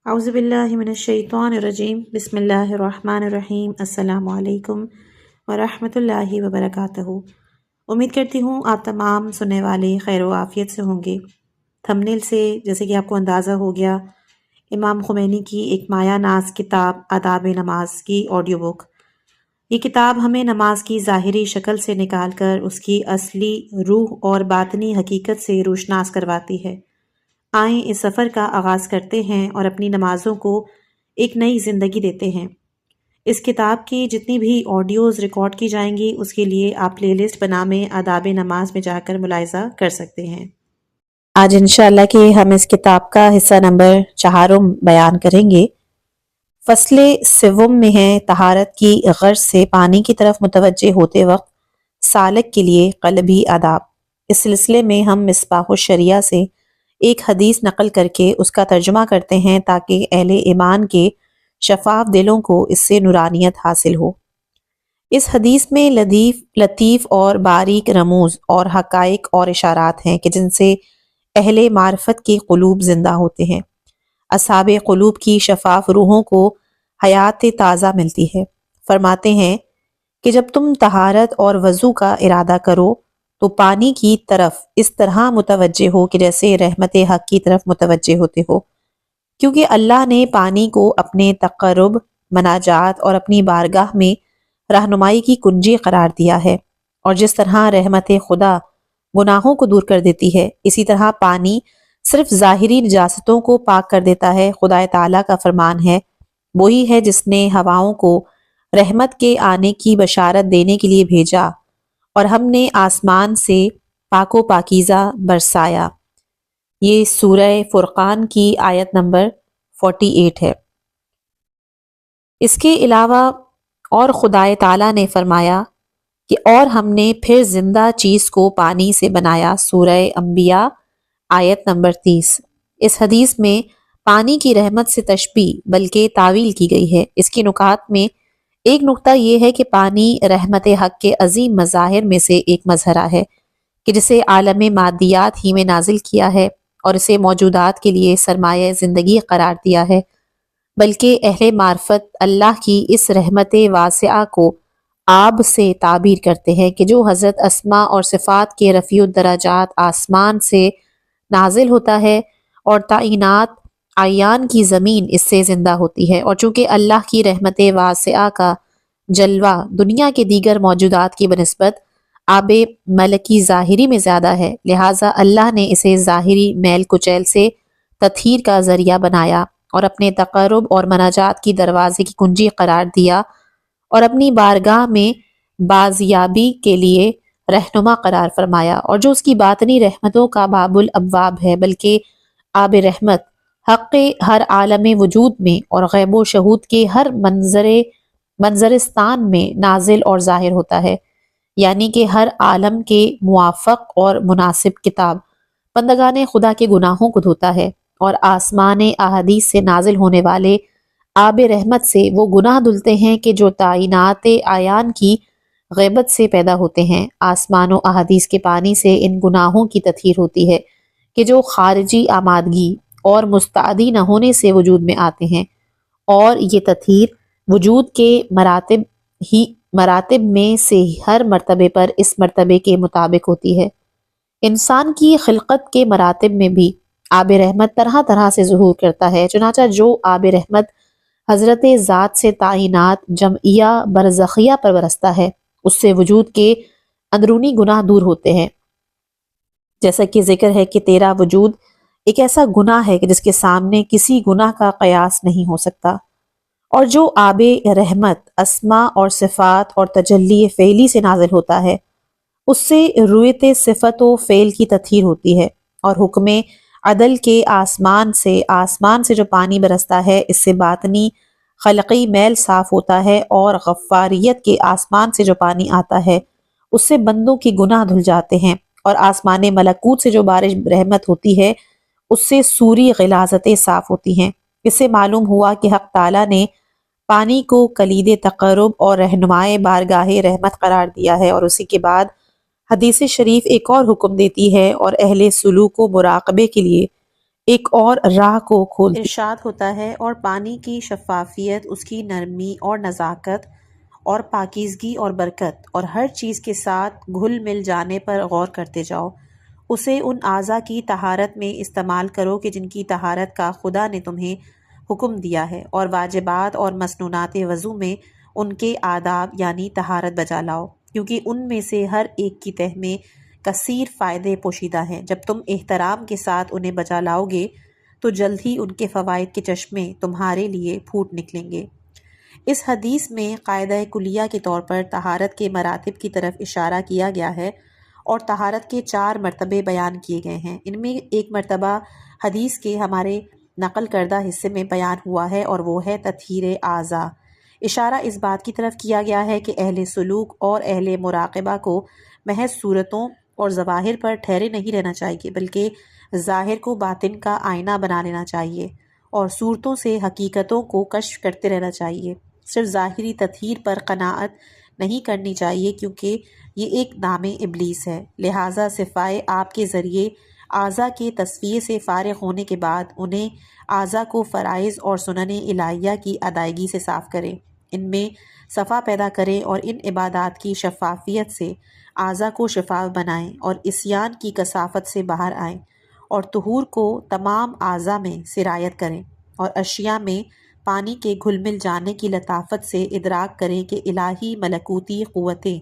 اعوذ باللہ من الشیطان الرجیم بسم اللہ الرحمن الرحیم السلام علیکم ورحمۃ اللہ وبرکاتہ۔ امید کرتی ہوں آپ تمام سننے والے خیر و عافیت سے ہوں گے۔ تھمبنیل سے جیسے کہ آپ کو اندازہ ہو گیا، امام خمینی کی ایک مایہ ناز کتاب آداب نماز کی آڈیو بک۔ یہ کتاب ہمیں نماز کی ظاہری شکل سے نکال کر اس کی اصلی روح اور باطنی حقیقت سے روشناس کرواتی ہے۔ آئیں اس سفر کا آغاز کرتے ہیں اور اپنی نمازوں کو ایک نئی زندگی دیتے ہیں۔ اس کتاب کی جتنی بھی آڈیوز ریکارڈ کی جائیں گی اس کے لیے آپ پلے لسٹ بنامے آداب نماز میں جا کر ملاحظہ کر سکتے ہیں۔ آج انشاءاللہ کہ ہم اس کتاب کا حصہ نمبر 4 بیان کریں گے۔ فصل 7 میں ہے طہارت کی غرض سے پانی کی طرف متوجہ ہوتے وقت سالک کے لیے قلبی آداب۔ اس سلسلے میں ہم مصباح الشریعہ سے ایک حدیث نقل کر کے اس کا ترجمہ کرتے ہیں تاکہ اہل ایمان کے شفاف دلوں کو اس سے نورانیت حاصل ہو۔ اس حدیث میں لطیف اور باریک رموز اور حقائق اور اشارات ہیں کہ جن سے اہل معرفت کے قلوب زندہ ہوتے ہیں۔ اصحاب قلوب کی شفاف روحوں کو حیات تازہ ملتی ہے۔ فرماتے ہیں کہ جب تم طہارت اور وضو کا ارادہ کرو تو پانی کی طرف اس طرح متوجہ ہو کہ جیسے رحمت حق کی طرف متوجہ ہوتے ہو، کیونکہ اللہ نے پانی کو اپنے تقرب، مناجات اور اپنی بارگاہ میں رہنمائی کی کنجی قرار دیا ہے، اور جس طرح رحمت خدا گناہوں کو دور کر دیتی ہے، اسی طرح پانی صرف ظاہری نجاستوں کو پاک کر دیتا ہے۔ خدا تعالیٰ کا فرمان ہے، وہی ہے جس نے ہواؤں کو رحمت کے آنے کی بشارت دینے کے لیے بھیجا اور ہم نے آسمان سے پاک و پاکیزہ برسایا۔ یہ سورہ فرقان کی آیت نمبر 48 ہے۔ اس کے علاوہ اور خدا تعالیٰ نے فرمایا کہ اور ہم نے پھر زندہ چیز کو پانی سے بنایا، سورہ انبیاء آیت نمبر 30۔ اس حدیث میں پانی کی رحمت سے تشبیہ بلکہ تعویل کی گئی ہے۔ اس کی نکات میں ایک نقطہ یہ ہے کہ پانی رحمت حق کے عظیم مظاہر میں سے ایک مظہرہ ہے کہ جسے عالم مادیات ہی میں نازل کیا ہے اور اسے موجودات کے لیے سرمایہ زندگی قرار دیا ہے، بلکہ اہل معرفت اللہ کی اس رحمت واسعہ کو آب سے تعبیر کرتے ہیں کہ جو حضرت اسماء اور صفات کے رفیع الدرجات آسمان سے نازل ہوتا ہے اور تعینات عیان کی زمین اس سے زندہ ہوتی ہے، اور چونکہ اللہ کی رحمت واسعہ کا جلوہ دنیا کے دیگر موجودات کی بنسبت آب ملکی ظاہری میں زیادہ ہے، لہٰذا اللہ نے اسے ظاہری میل کچیل سے تطہیر کا ذریعہ بنایا اور اپنے تقرب اور مناجات کی دروازے کی کنجی قرار دیا اور اپنی بارگاہ میں بازیابی کے لیے رہنما قرار فرمایا، اور جو اس کی باطنی رحمتوں کا باب الابواب ہے، بلکہ آب رحمت حق ہر عالم وجود میں اور غیب و شہود کے ہر منظرستان میں نازل اور ظاہر ہوتا ہے، یعنی کہ ہر عالم کے موافق اور مناسب کتاب بندگان خدا کے گناہوں کو دھوتا ہے، اور آسمان احادیث سے نازل ہونے والے آب رحمت سے وہ گناہ دھلتے ہیں کہ جو تعینات عیان کی غیبت سے پیدا ہوتے ہیں۔ آسمان و احادیث کے پانی سے ان گناہوں کی تطہیر ہوتی ہے کہ جو خارجی آمادگی اور مستعدی نہ ہونے سے وجود میں آتے ہیں، اور یہ تطہیر وجود کے مراتب میں سے ہر مرتبے پر اس مرتبے کے مطابق ہوتی ہے۔ انسان کی خلقت کے مراتب میں بھی آب رحمت طرح طرح سے ظہور کرتا ہے، چنانچہ جو آب رحمت حضرت ذات سے تعینات جمعیہ برزخیہ پر برستا ہے اس سے وجود کے اندرونی گناہ دور ہوتے ہیں، جیسا کہ ذکر ہے کہ تیرا وجود ایک ایسا گناہ ہے کہ جس کے سامنے کسی گناہ کا قیاس نہیں ہو سکتا، اور جو آب رحمت اسماء اور صفات اور تجلی فعلی سے نازل ہوتا ہے اس سے رویت صفت و فعل کی تطہیر ہوتی ہے، اور حکم عدل کے آسمان سے جو پانی برستا ہے اس سے باطنی خلقی میل صاف ہوتا ہے، اور غفاریت کے آسمان سے جو پانی آتا ہے اس سے بندوں کی گناہ دھل جاتے ہیں، اور آسمان ملکوت سے جو بارش رحمت ہوتی ہے اس سے سوری غلاظتیں صاف ہوتی ہیں۔ اس سے معلوم ہوا کہ حق تعالیٰ نے پانی کو کلید تقرب اور رہنمائے بارگاہ رحمت قرار دیا ہے، اور اسی کے بعد حدیث شریف ایک اور حکم دیتی ہے اور اہل سلوک و مراقبے کے لیے ایک اور راہ کو کھولتی ارشاد ہوتا ہے، اور پانی کی شفافیت، اس کی نرمی اور نزاکت اور پاکیزگی اور برکت اور ہر چیز کے ساتھ گھل مل جانے پر غور کرتے جاؤ۔ اسے ان اعضاء کی طہارت میں استعمال کرو کہ جن کی طہارت کا خدا نے تمہیں حکم دیا ہے، اور واجبات اور مسنونات وضو میں ان کے آداب یعنی طہارت بجا لاؤ، کیونکہ ان میں سے ہر ایک کی تہ میں کثیر فائدے پوشیدہ ہیں۔ جب تم احترام کے ساتھ انہیں بجا لاؤ گے تو جلد ہی ان کے فوائد کے چشمے تمہارے لیے پھوٹ نکلیں گے۔ اس حدیث میں قاعدہ کلیہ کے طور پر طہارت کے مراتب کی طرف اشارہ کیا گیا ہے، اور طہارت کے 4 مرتبے بیان کیے گئے ہیں۔ ان میں ایک مرتبہ حدیث کے ہمارے نقل کردہ حصے میں بیان ہوا ہے، اور وہ ہے تطہیر اعضاء۔ اشارہ اس بات کی طرف کیا گیا ہے کہ اہل سلوک اور اہل مراقبہ کو محض صورتوں اور ظواہر پر ٹھہرے نہیں رہنا چاہیے، بلکہ ظاہر کو باطن کا آئینہ بنا لینا چاہیے، اور صورتوں سے حقیقتوں کو کشف کرتے رہنا چاہیے۔ صرف ظاہری تطہیر پر قناعت نہیں کرنی چاہیے، کیونکہ یہ ایک نام ابلیس ہے۔ لہٰذا صفائے آپ کے ذریعے اعضاء کے تصفیے سے فارغ ہونے کے بعد انہیں اعضاء کو فرائض اور سنن الہیہ کی ادائیگی سے صاف کریں، ان میں صفا پیدا کریں، اور ان عبادات کی شفافیت سے اعضاء کو شفاف بنائیں، اور عصیان کی کثافت سے باہر آئیں، اور طہور کو تمام اعضاء میں سرایت کریں، اور اشیاء میں پانی کے گھل مل جانے کی لطافت سے ادراک کریں کہ الہی ملکوتی قوتیں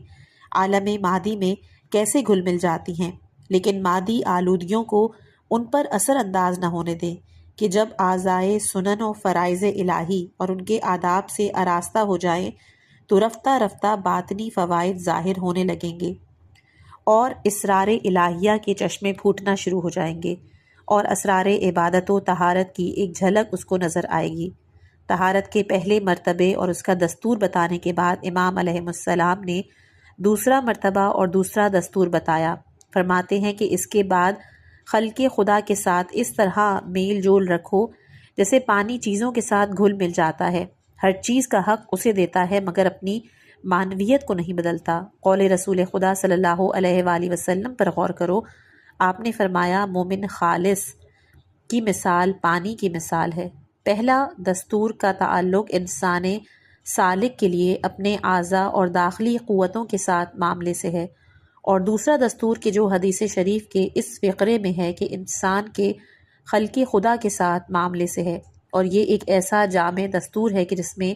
عالم مادی میں کیسے گھل مل جاتی ہیں، لیکن مادی آلودگیوں کو ان پر اثر انداز نہ ہونے دیں کہ جب اعضائے سنن و فرائض الہی اور ان کے آداب سے آراستہ ہو جائیں تو رفتہ رفتہ باطنی فوائد ظاہر ہونے لگیں گے، اور اسرار الہیہ کے چشمے پھوٹنا شروع ہو جائیں گے، اور اسرار عبادت و طہارت کی ایک جھلک اس کو نظر آئے گی۔ طہارت کے پہلے مرتبے اور اس کا دستور بتانے کے بعد امام علیہ السلام نے دوسرا مرتبہ اور دوسرا دستور بتایا۔ فرماتے ہیں کہ اس کے بعد خلق خدا کے ساتھ اس طرح میل جول رکھو جیسے پانی چیزوں کے ساتھ گھل مل جاتا ہے، ہر چیز کا حق اسے دیتا ہے مگر اپنی معنویت کو نہیں بدلتا۔ قول رسول خدا صلی اللہ علیہ وآلہ وسلم پر غور کرو، آپ نے فرمایا مومن خالص کی مثال پانی کی مثال ہے۔ پہلا دستور کا تعلق انسان سالک کے لیے اپنے اعضاء اور داخلی قوتوں کے ساتھ معاملے سے ہے، اور دوسرا دستور کہ جو حدیث شریف کے اس فقرے میں ہے کہ انسان کے خلق خدا کے ساتھ معاملے سے ہے، اور یہ ایک ایسا جامع دستور ہے کہ جس میں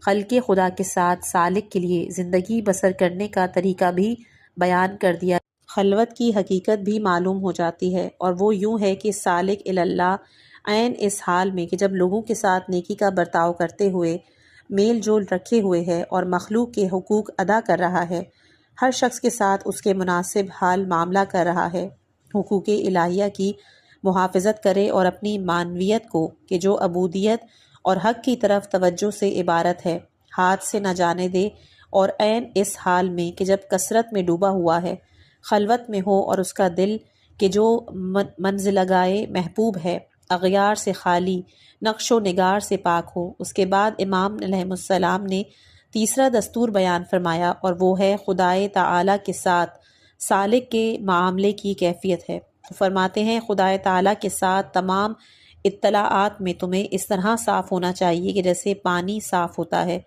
خلق خدا کے ساتھ سالک کے لیے زندگی بسر کرنے کا طریقہ بھی بیان کر دیا، خلوت کی حقیقت بھی معلوم ہو جاتی ہے، اور وہ یوں ہے کہ سالک اللہ عین اس حال میں کہ جب لوگوں کے ساتھ نیکی کا برتاؤ کرتے ہوئے میل جول رکھے ہوئے ہے اور مخلوق کے حقوق ادا کر رہا ہے، ہر شخص کے ساتھ اس کے مناسب حال معاملہ کر رہا ہے، حقوق الہیہ کی محافظت کرے اور اپنی معنویت کو کہ جو عبودیت اور حق کی طرف توجہ سے عبارت ہے ہاتھ سے نہ جانے دے، اور عین اس حال میں کہ جب کثرت میں ڈوبا ہوا ہے خلوت میں ہو، اور اس کا دل کہ جو منزلگائے محبوب ہے اغیار سے خالی نقش و نگار سے پاک ہو۔ اس کے بعد امام علیہ السلام نے تیسرا دستور بیان فرمایا، اور وہ ہے خدائے تعالیٰ کے ساتھ سالک کے معاملے کی کیفیت ہے۔ فرماتے ہیں خدائے تعالیٰ کے ساتھ تمام اطلاعات میں تمہیں اس طرح صاف ہونا چاہیے کہ جیسے پانی صاف ہوتا ہے۔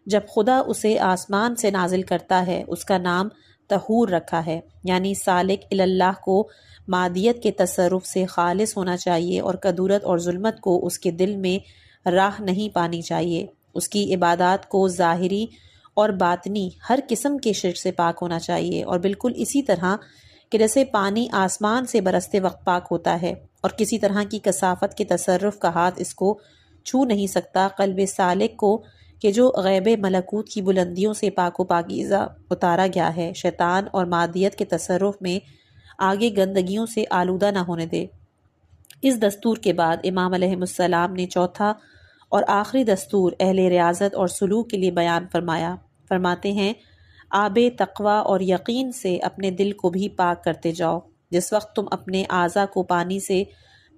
جب خدا اسے آسمان سے نازل کرتا ہے اس کا نام طہور رکھا ہے، یعنی سالک اللہ کو مادیت کے تصرف سے خالص ہونا چاہیے، اور کدورت اور ظلمت کو اس کے دل میں راہ نہیں پانی چاہیے۔ اس کی عبادات کو ظاہری اور باطنی ہر قسم کے شرک سے پاک ہونا چاہیے، اور بالکل اسی طرح کہ جیسے پانی آسمان سے برستے وقت پاک ہوتا ہے اور کسی طرح کی کثافت کے تصرف کا ہاتھ اس کو چھو نہیں سکتا، قلب سالک کو کہ جو غیب ملکوت کی بلندیوں سے پاک و پاکیزہ اتارا گیا ہے شیطان اور مادیت کے تصرف میں آگے گندگیوں سے آلودہ نہ ہونے دے۔ اس دستور کے بعد امام علیہ السلام نے چوتھا اور آخری دستور اہل ریاضت اور سلوک کے لیے بیان فرمایا۔ فرماتے ہیں آب تقویٰ اور یقین سے اپنے دل کو بھی پاک کرتے جاؤ۔ جس وقت تم اپنے اعضاء کو پانی سے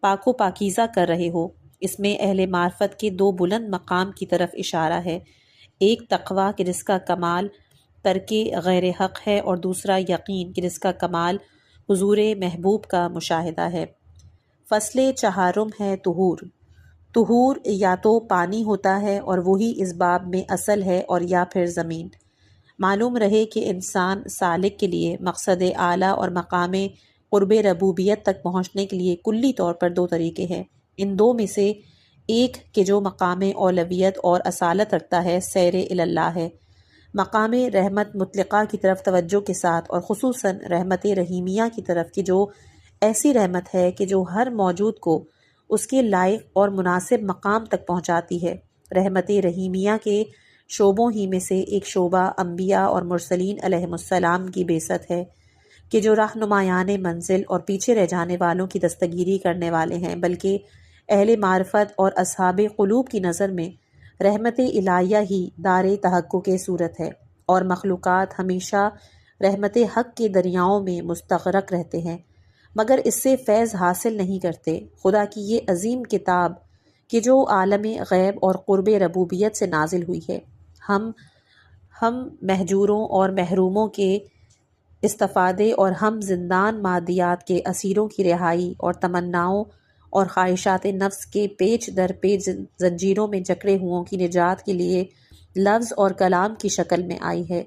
پاک و پاکیزہ کر رہے ہو، اس میں اہل معرفت کے 2 بلند مقام کی طرف اشارہ ہے، ایک تقویٰ کہ جس کا کمال ترک غیر حق ہے، اور دوسرا یقین کہ جس کا کمال حضور محبوب کا مشاہدہ ہے۔ فصل چہارم ہے طہور۔ طہور یا تو پانی ہوتا ہے اور وہی اس باب میں اصل ہے، اور یا پھر زمین۔ معلوم رہے کہ انسان سالک کے لیے مقصد اعلیٰ اور مقام قرب ربوبیت تک پہنچنے کے لیے کلی طور پر دو طریقے ہیں۔ ان دو میں سے ایک کہ جو مقام اولویت اور اصالت رکھتا ہے سیر اللہ ہے، مقام رحمت مطلقہ کی طرف توجہ کے ساتھ، اور خصوصاً رحمت رحیمیہ کی طرف کی جو ایسی رحمت ہے کہ جو ہر موجود کو اس کے لائق اور مناسب مقام تک پہنچاتی ہے۔ رحمت رحیمیہ کے شعبوں ہی میں سے ایک شعبہ انبیاء اور مرسلین علیہم السلام کی بعثت ہے کہ جو رہنمایان منزل اور پیچھے رہ جانے والوں کی دستگیری کرنے والے ہیں، بلکہ اہل معرفت اور اصحاب قلوب کی نظر میں رحمت الہیہ ہی دار تحقق کی صورت ہے، اور مخلوقات ہمیشہ رحمت حق کے دریاؤں میں مستغرق رہتے ہیں مگر اس سے فیض حاصل نہیں کرتے۔ خدا کی یہ عظیم کتاب کہ جو عالم غیب اور قرب ربوبیت سے نازل ہوئی ہے، ہم مہجوروں اور محروموں کے استفادے اور ہم زندان مادیات کے اسیروں کی رہائی اور تمناؤں اور خواہشات نفس کے پیچ در پیچ زنجیروں میں جکڑے ہوں کی نجات کے لیے لفظ اور کلام کی شکل میں آئی ہے۔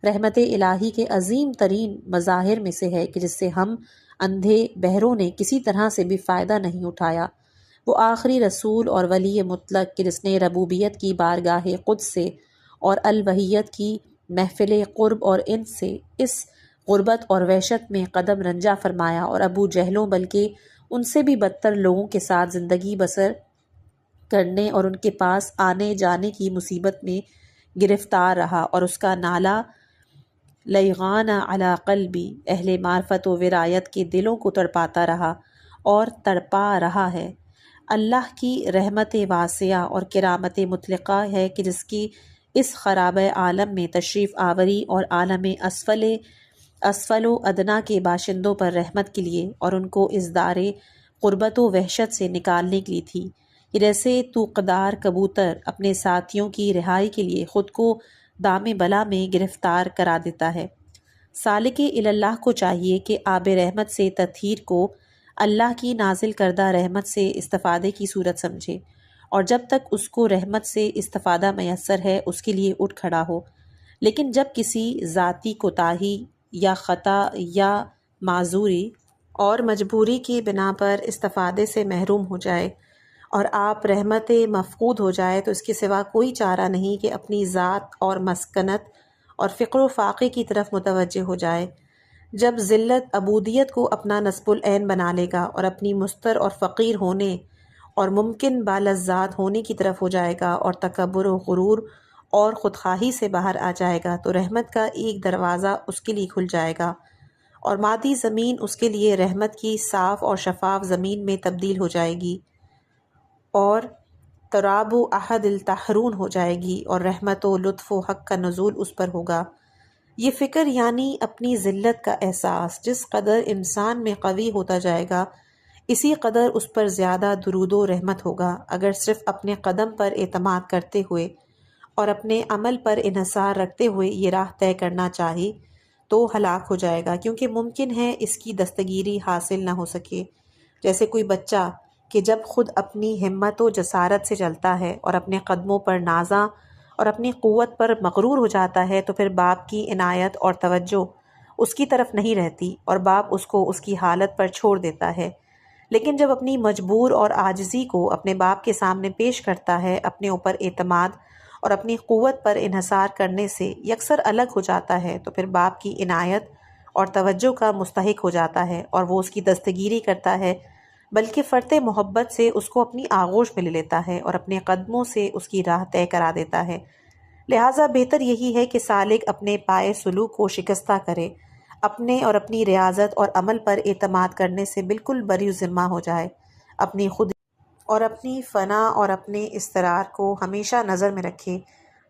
رحمت الہی کے عظیم ترین مظاہر میں سے ہے کہ جس سے ہم اندھے بہروں نے کسی طرح سے بھی فائدہ نہیں اٹھایا، وہ آخری رسول اور ولی مطلق کہ جس نے ربوبیت کی بارگاہ قدس سے اور الوہیت کی محفل قرب اور ان سے اس غربت اور وحشت میں قدم رنجا فرمایا، اور ابو جہلوں بلکہ ان سے بھی بدتر لوگوں کے ساتھ زندگی بسر کرنے اور ان کے پاس آنے جانے کی مصیبت میں گرفتار رہا، اور اس کا نالہ لیغان علی قلبی اہل معرفت و ولایت کے دلوں کو تڑپاتا رہا اور تڑپا رہا ہے۔ اللہ کی رحمت واسعہ اور کرامت مطلقہ ہے کہ جس کی اس خراب عالم میں تشریف آوری اور عالم اسفل و ادنا کے باشندوں پر رحمت کے لیے اور ان کو اس دار قربت و وحشت سے نکالنے کے لیے تھی، کہ جیسے توقدار کبوتر اپنے ساتھیوں کی رہائی کے لیے خود کو دام بلا میں گرفتار کرا دیتا ہے۔ سالک اللہ کو چاہیے کہ آب رحمت سے تطہیر کو اللہ کی نازل کردہ رحمت سے استفادے کی صورت سمجھے، اور جب تک اس کو رحمت سے استفادہ میسر ہے اس کے لیے اٹھ کھڑا ہو، لیکن جب کسی ذاتی کوتاہی یا خطا یا معذوری اور مجبوری کی بنا پر استفادے سے محروم ہو جائے اور آپ رحمت مفقود ہو جائے تو اس کے سوا کوئی چارہ نہیں کہ اپنی ذات اور مسکنت اور فقر و فاقے کی طرف متوجہ ہو جائے۔ جب ذلت عبودیت کو اپنا نصب العین بنا لے گا اور اپنی مستر اور فقیر ہونے اور ممکن بالذات ہونے کی طرف ہو جائے گا اور تکبر و غرور اور خودخواہی سے باہر آ جائے گا تو رحمت کا ایک دروازہ اس کے لیے کھل جائے گا اور مادی زمین اس کے لیے رحمت کی صاف اور شفاف زمین میں تبدیل ہو جائے گی اور تراب و احد التحرون ہو جائے گی اور رحمت و لطف و حق کا نزول اس پر ہوگا۔ یہ فکر یعنی اپنی ذلت کا احساس جس قدر انسان میں قوی ہوتا جائے گا اسی قدر اس پر زیادہ درود و رحمت ہوگا۔ اگر صرف اپنے قدم پر اعتماد کرتے ہوئے اور اپنے عمل پر انحصار رکھتے ہوئے یہ راہ طے کرنا چاہے تو ہلاک ہو جائے گا، کیونکہ ممکن ہے اس کی دستگیری حاصل نہ ہو سکے۔ جیسے کوئی بچہ کہ جب خود اپنی ہمت و جسارت سے چلتا ہے اور اپنے قدموں پر نازاں اور اپنی قوت پر مغرور ہو جاتا ہے تو پھر باپ کی عنایت اور توجہ اس کی طرف نہیں رہتی اور باپ اس کو اس کی حالت پر چھوڑ دیتا ہے، لیکن جب اپنی مجبور اور عاجزی کو اپنے باپ کے سامنے پیش کرتا ہے، اپنے اوپر اعتماد اور اپنی قوت پر انحصار کرنے سے یکسر الگ ہو جاتا ہے تو پھر باپ کی عنایت اور توجہ کا مستحق ہو جاتا ہے اور وہ اس کی دستگیری کرتا ہے، بلکہ فرط محبت سے اس کو اپنی آغوش میں لے لیتا ہے اور اپنے قدموں سے اس کی راہ طے کرا دیتا ہے۔ لہٰذا بہتر یہی ہے کہ سالک اپنے پائے سلوک کو شکستہ کرے، اپنے اور اپنی ریاضت اور عمل پر اعتماد کرنے سے بالکل بری ذمہ ہو جائے، اپنی خود اور اپنی فنا اور اپنے استقرار کو ہمیشہ نظر میں رکھے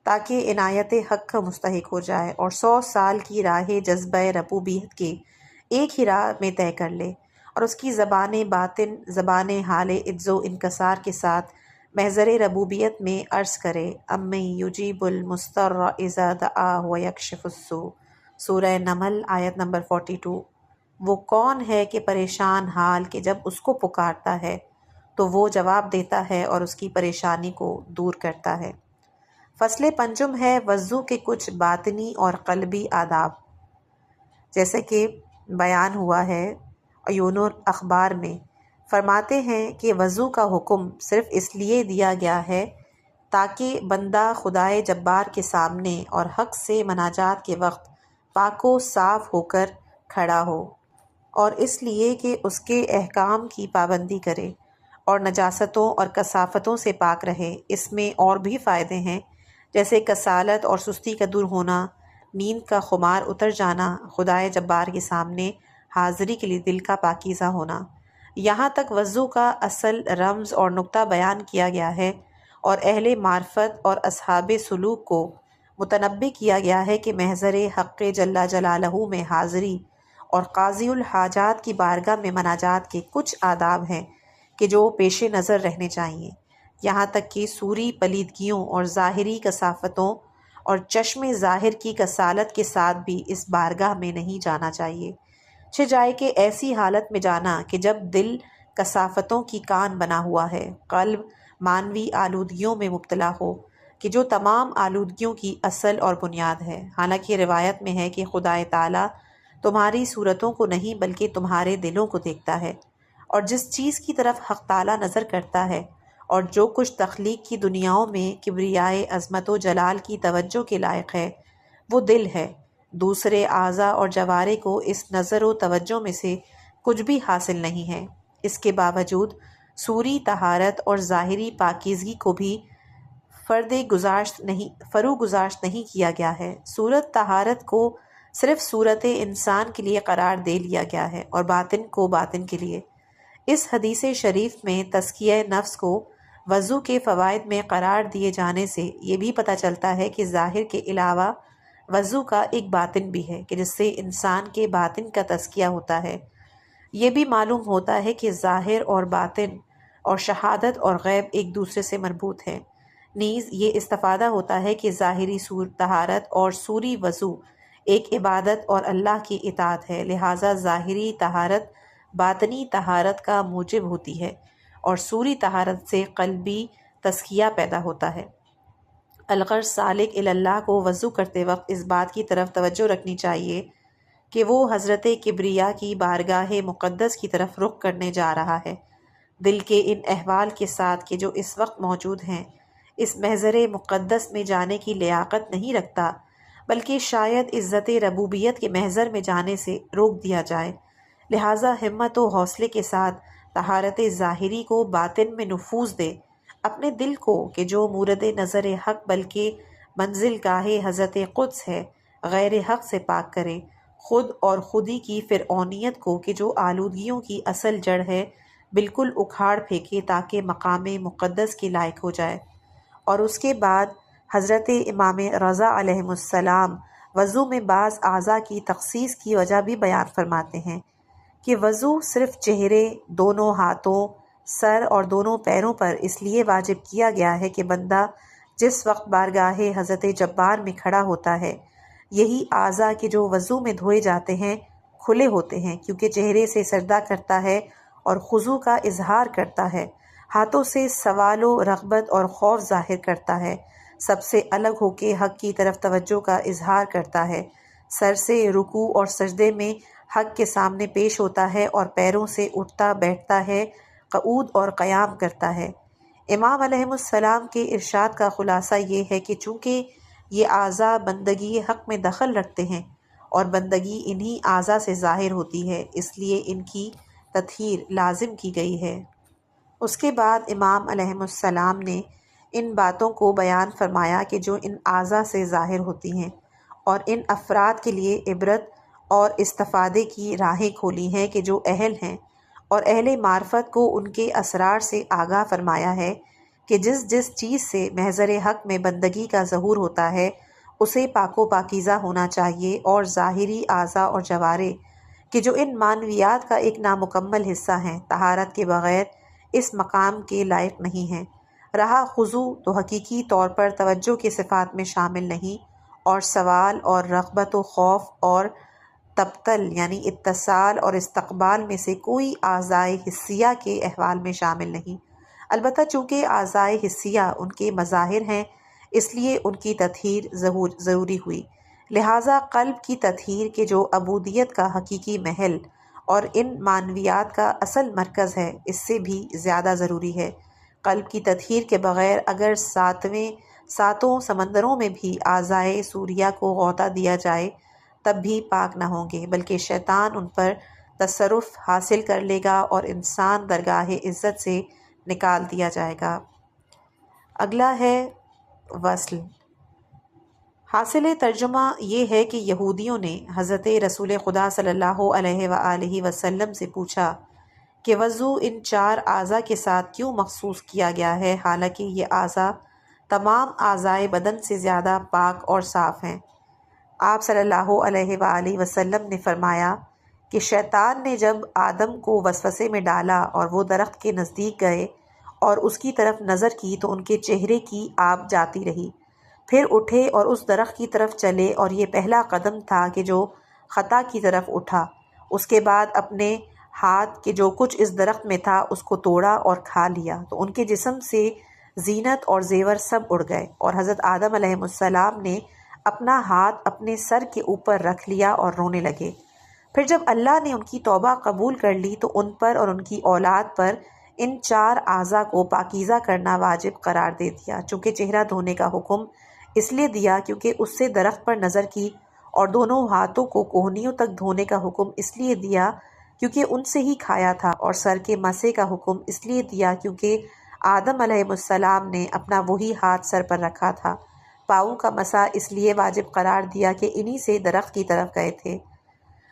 تاکہ عنایت حق کا مستحق ہو جائے اور 100 سال کی راہ جذبہ ربوبیت کے ایک ہی راہ میں طے کر لے اور اس کی زبان باطن زبان حال عجز و انکسار کے ساتھ محضر ربوبیت میں عرض کرے امن یجیب المضطر اذا دعاہ ویکشف السوء۔ سورہ نمل آیت نمبر 42۔ وہ کون ہے کہ پریشان حال کہ جب اس کو پکارتا ہے تو وہ جواب دیتا ہے اور اس کی پریشانی کو دور کرتا ہے۔ فصل پنجم ہے وضو کے کچھ باطنی اور قلبی آداب، جیسے کہ بیان ہوا ہے عیون الاخبار میں۔ فرماتے ہیں کہ وضو کا حکم صرف اس لیے دیا گیا ہے تاکہ بندہ خدائے جبار کے سامنے اور حق سے مناجات کے وقت پاک و صاف ہو کر کھڑا ہو، اور اس لیے کہ اس کے احکام کی پابندی کرے اور نجاستوں اور کثافتوں سے پاک رہے۔ اس میں اور بھی فائدے ہیں، جیسے کسالت اور سستی کا دور ہونا، نیند کا خمار اتر جانا، خدائے جبار کے سامنے حاضری کے لیے دل کا پاکیزہ ہونا۔ یہاں تک وضو کا اصل، رمز اور نقطہ بیان کیا گیا ہے، اور اہل معرفت اور اصحاب سلوک کو متنبہ کیا گیا ہے کہ محضر حق جل جلالہ میں حاضری اور قاضی الحاجات کی بارگاہ میں مناجات کے کچھ آداب ہیں کہ جو پیش نظر رہنے چاہیے، یہاں تک کہ صوری پلیدگیوں اور ظاہری کثافتوں اور چشم ظاہر کی کسالت کے ساتھ بھی اس بارگاہ میں نہیں جانا چاہیے، چھ جائے کہ ایسی حالت میں جانا کہ جب دل کثافتوں کی کان بنا ہوا ہے، قلب معنوی آلودگیوں میں مبتلا ہو، کہ جو تمام آلودگیوں کی اصل اور بنیاد ہے۔ حالانکہ روایت میں ہے کہ خدائے تعالیٰ تمہاری صورتوں کو نہیں بلکہ تمہارے دلوں کو دیکھتا ہے، اور جس چیز کی طرف حق تعالیٰ نظر کرتا ہے اور جو کچھ تخلیق کی دنیاؤں میں کبریائے عظمت و جلال کی توجہ کے لائق ہے وہ دل ہے۔ دوسرے اعضاء اور جوارے کو اس نظر و توجہ میں سے کچھ بھی حاصل نہیں ہے۔ اس کے باوجود صوری طہارت اور ظاہری پاکیزگی کو بھی فرو گزاشت نہیں کیا گیا ہے۔ صورت طہارت کو صرف صورت انسان کے لیے قرار دے لیا گیا ہے اور باطن کو باطن کے لیے۔ اس حدیث شریف میں تزکیہ نفس کو وضو کے فوائد میں قرار دیے جانے سے یہ بھی پتہ چلتا ہے کہ ظاہر کے علاوہ وضو کا ایک باطن بھی ہے کہ جس سے انسان کے باطن کا تزکیہ ہوتا ہے۔ یہ بھی معلوم ہوتا ہے کہ ظاہر اور باطن اور شہادت اور غیب ایک دوسرے سے مربوط ہیں۔ نیز یہ استفادہ ہوتا ہے کہ ظاہری طہارت اور صوری وضو ایک عبادت اور اللہ کی اطاعت ہے، لہٰذا ظاہری طہارت باطنی طہارت کا موجب ہوتی ہے اور صوری طہارت سے قلبی تزکیہ پیدا ہوتا ہے۔ الغرض سالک اللہ کو وضو کرتے وقت اس بات کی طرف توجہ رکھنی چاہیے کہ وہ حضرت کبریا کی بارگاہ مقدس کی طرف رخ کرنے جا رہا ہے۔ دل کے ان احوال کے ساتھ کہ جو اس وقت موجود ہیں، اس محضر مقدس میں جانے کی لیاقت نہیں رکھتا، بلکہ شاید عزت ربوبیت کے محضر میں جانے سے روک دیا جائے، لہٰذا ہمت و حوصلے کے ساتھ طہارت ظاہری کو باطن میں نفوذ دے، اپنے دل کو کہ جو مورد نظر حق بلکہ منزل گاہ حضرت قدس ہے، غیر حق سے پاک کرے، خود اور خودی کی فرعونیت کو کہ جو آلودگیوں کی اصل جڑ ہے بالکل اکھاڑ پھینکے تاکہ مقام مقدس کے لائق ہو جائے۔ اور اس کے بعد حضرت امام رضا علیہ السلام وضو میں بعض اعضاء کی تخصیص کی وجہ بھی بیان فرماتے ہیں کہ وضو صرف چہرے، دونوں ہاتھوں، سر اور دونوں پیروں پر اس لیے واجب کیا گیا ہے کہ بندہ جس وقت بارگاہ حضرت جبار میں کھڑا ہوتا ہے، یہی اعضاء کے جو وضو میں دھوئے جاتے ہیں کھلے ہوتے ہیں، کیونکہ چہرے سے سجدہ کرتا ہے اور خضوع کا اظہار کرتا ہے، ہاتھوں سے سوال و رغبت اور خوف ظاہر کرتا ہے، سب سے الگ ہو کے حق کی طرف توجہ کا اظہار کرتا ہے، سر سے رکوع اور سجدے میں حق کے سامنے پیش ہوتا ہے اور پیروں سے اٹھتا بیٹھتا ہے، قعود اور قیام کرتا ہے۔ امام علیہ السلام کے ارشاد کا خلاصہ یہ ہے کہ چونکہ یہ اعضاء بندگی حق میں دخل رکھتے ہیں اور بندگی انہی اعضاء سے ظاہر ہوتی ہے، اس لیے ان کی تطہیر لازم کی گئی ہے۔ اس کے بعد امام علیہ السلام نے ان باتوں کو بیان فرمایا کہ جو ان اعضاء سے ظاہر ہوتی ہیں، اور ان افراد کے لیے عبرت اور استفادے کی راہیں کھولی ہیں کہ جو اہل ہیں، اور اہل معرفت کو ان کے اسرار سے آگاہ فرمایا ہے کہ جس جس چیز سے محضر حق میں بندگی کا ظہور ہوتا ہے اسے پاک و پاکیزہ ہونا چاہیے، اور ظاہری اعضاء اور جوارے کہ جو ان معنویات کا ایک نامکمل حصہ ہیں، طہارت کے بغیر اس مقام کے لائق نہیں ہیں۔ رہا خضوع تو حقیقی طور پر توجہ کے صفات میں شامل نہیں، اور سوال اور رغبت و خوف اور تبتل یعنی اتصال اور استقبال میں سے کوئی اعضائے حسیہ کے احوال میں شامل نہیں۔ البتہ چونکہ اعضائے حسیہ ان کے مظاہر ہیں اس لیے ان کی تطہیر ضروری ہوئی، لہٰذا قلب کی تطہیر کے جو عبودیت کا حقیقی محل اور ان معنویات کا اصل مرکز ہے اس سے بھی زیادہ ضروری ہے۔ قلب کی تطہیر کے بغیر اگر ساتوں سمندروں میں بھی اعضائے سوریہ کو غوطہ دیا جائے تب بھی پاک نہ ہوں گے، بلکہ شیطان ان پر تصرف حاصل کر لے گا اور انسان درگاہ عزت سے نکال دیا جائے گا۔ اگلا ہے وصل۔ حاصل ترجمہ یہ ہے کہ یہودیوں نے حضرت رسول خدا صلی اللہ علیہ وآلہ وسلم سے پوچھا کہ وضو ان 4 اعضاء کے ساتھ کیوں مخصوص کیا گیا ہے، حالانکہ یہ اعضاء تمام اعضائے بدن سے زیادہ پاک اور صاف ہیں۔ آپ صلی اللہ علیہ وآلہ وسلم نے فرمایا کہ شیطان نے جب آدم کو وسوسے میں ڈالا اور وہ درخت کے نزدیک گئے اور اس کی طرف نظر کی تو ان کے چہرے کی آب جاتی رہی، پھر اٹھے اور اس درخت کی طرف چلے اور یہ پہلا قدم تھا کہ جو خطا کی طرف اٹھا۔ اس کے بعد اپنے ہاتھ کے جو کچھ اس درخت میں تھا اس کو توڑا اور کھا لیا تو ان کے جسم سے زینت اور زیور سب اڑ گئے، اور حضرت آدم علیہ السلام نے اپنا ہاتھ اپنے سر کے اوپر رکھ لیا اور رونے لگے۔ پھر جب اللہ نے ان کی توبہ قبول کر لی تو ان پر اور ان کی اولاد پر ان 4 اعضاء کو پاکیزہ کرنا واجب قرار دے دیا۔ چونکہ چہرہ دھونے کا حکم اس لیے دیا کیونکہ اس سے درخت پر نظر کی، اور دونوں ہاتھوں کو کوہنیوں تک دھونے کا حکم اس لیے دیا کیونکہ ان سے ہی کھایا تھا، اور سر کے مسح کا حکم اس لیے دیا کیونکہ آدم علیہ السلام نے اپنا وہی ہاتھ سر پر رکھا تھا۔ پاؤں کا مسح اس لیے واجب قرار دیا کہ انہی سے درخت کی طرف گئے تھے۔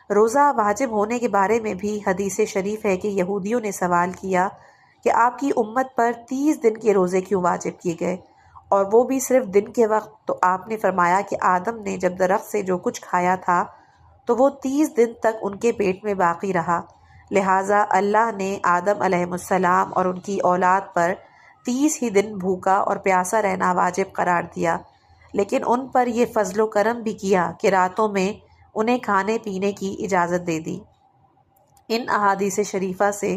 روزہ واجب ہونے کے بارے میں بھی حدیث شریف ہے کہ یہودیوں نے سوال کیا کہ آپ کی امت پر 30 دن کے روزے کیوں واجب کیے گئے، اور وہ بھی صرف دن کے وقت؟ تو آپ نے فرمایا کہ آدم نے جب درخت سے جو کچھ کھایا تھا تو وہ 30 دن تک ان کے پیٹ میں باقی رہا، لہٰذا اللہ نے آدم علیہ السلام اور ان کی اولاد پر 30 ہی دن بھوکا اور پیاسا رہنا واجب قرار دیا، لیکن ان پر یہ فضل و کرم بھی کیا کہ راتوں میں انہیں کھانے پینے کی اجازت دے دی۔ ان احادیث شریفہ سے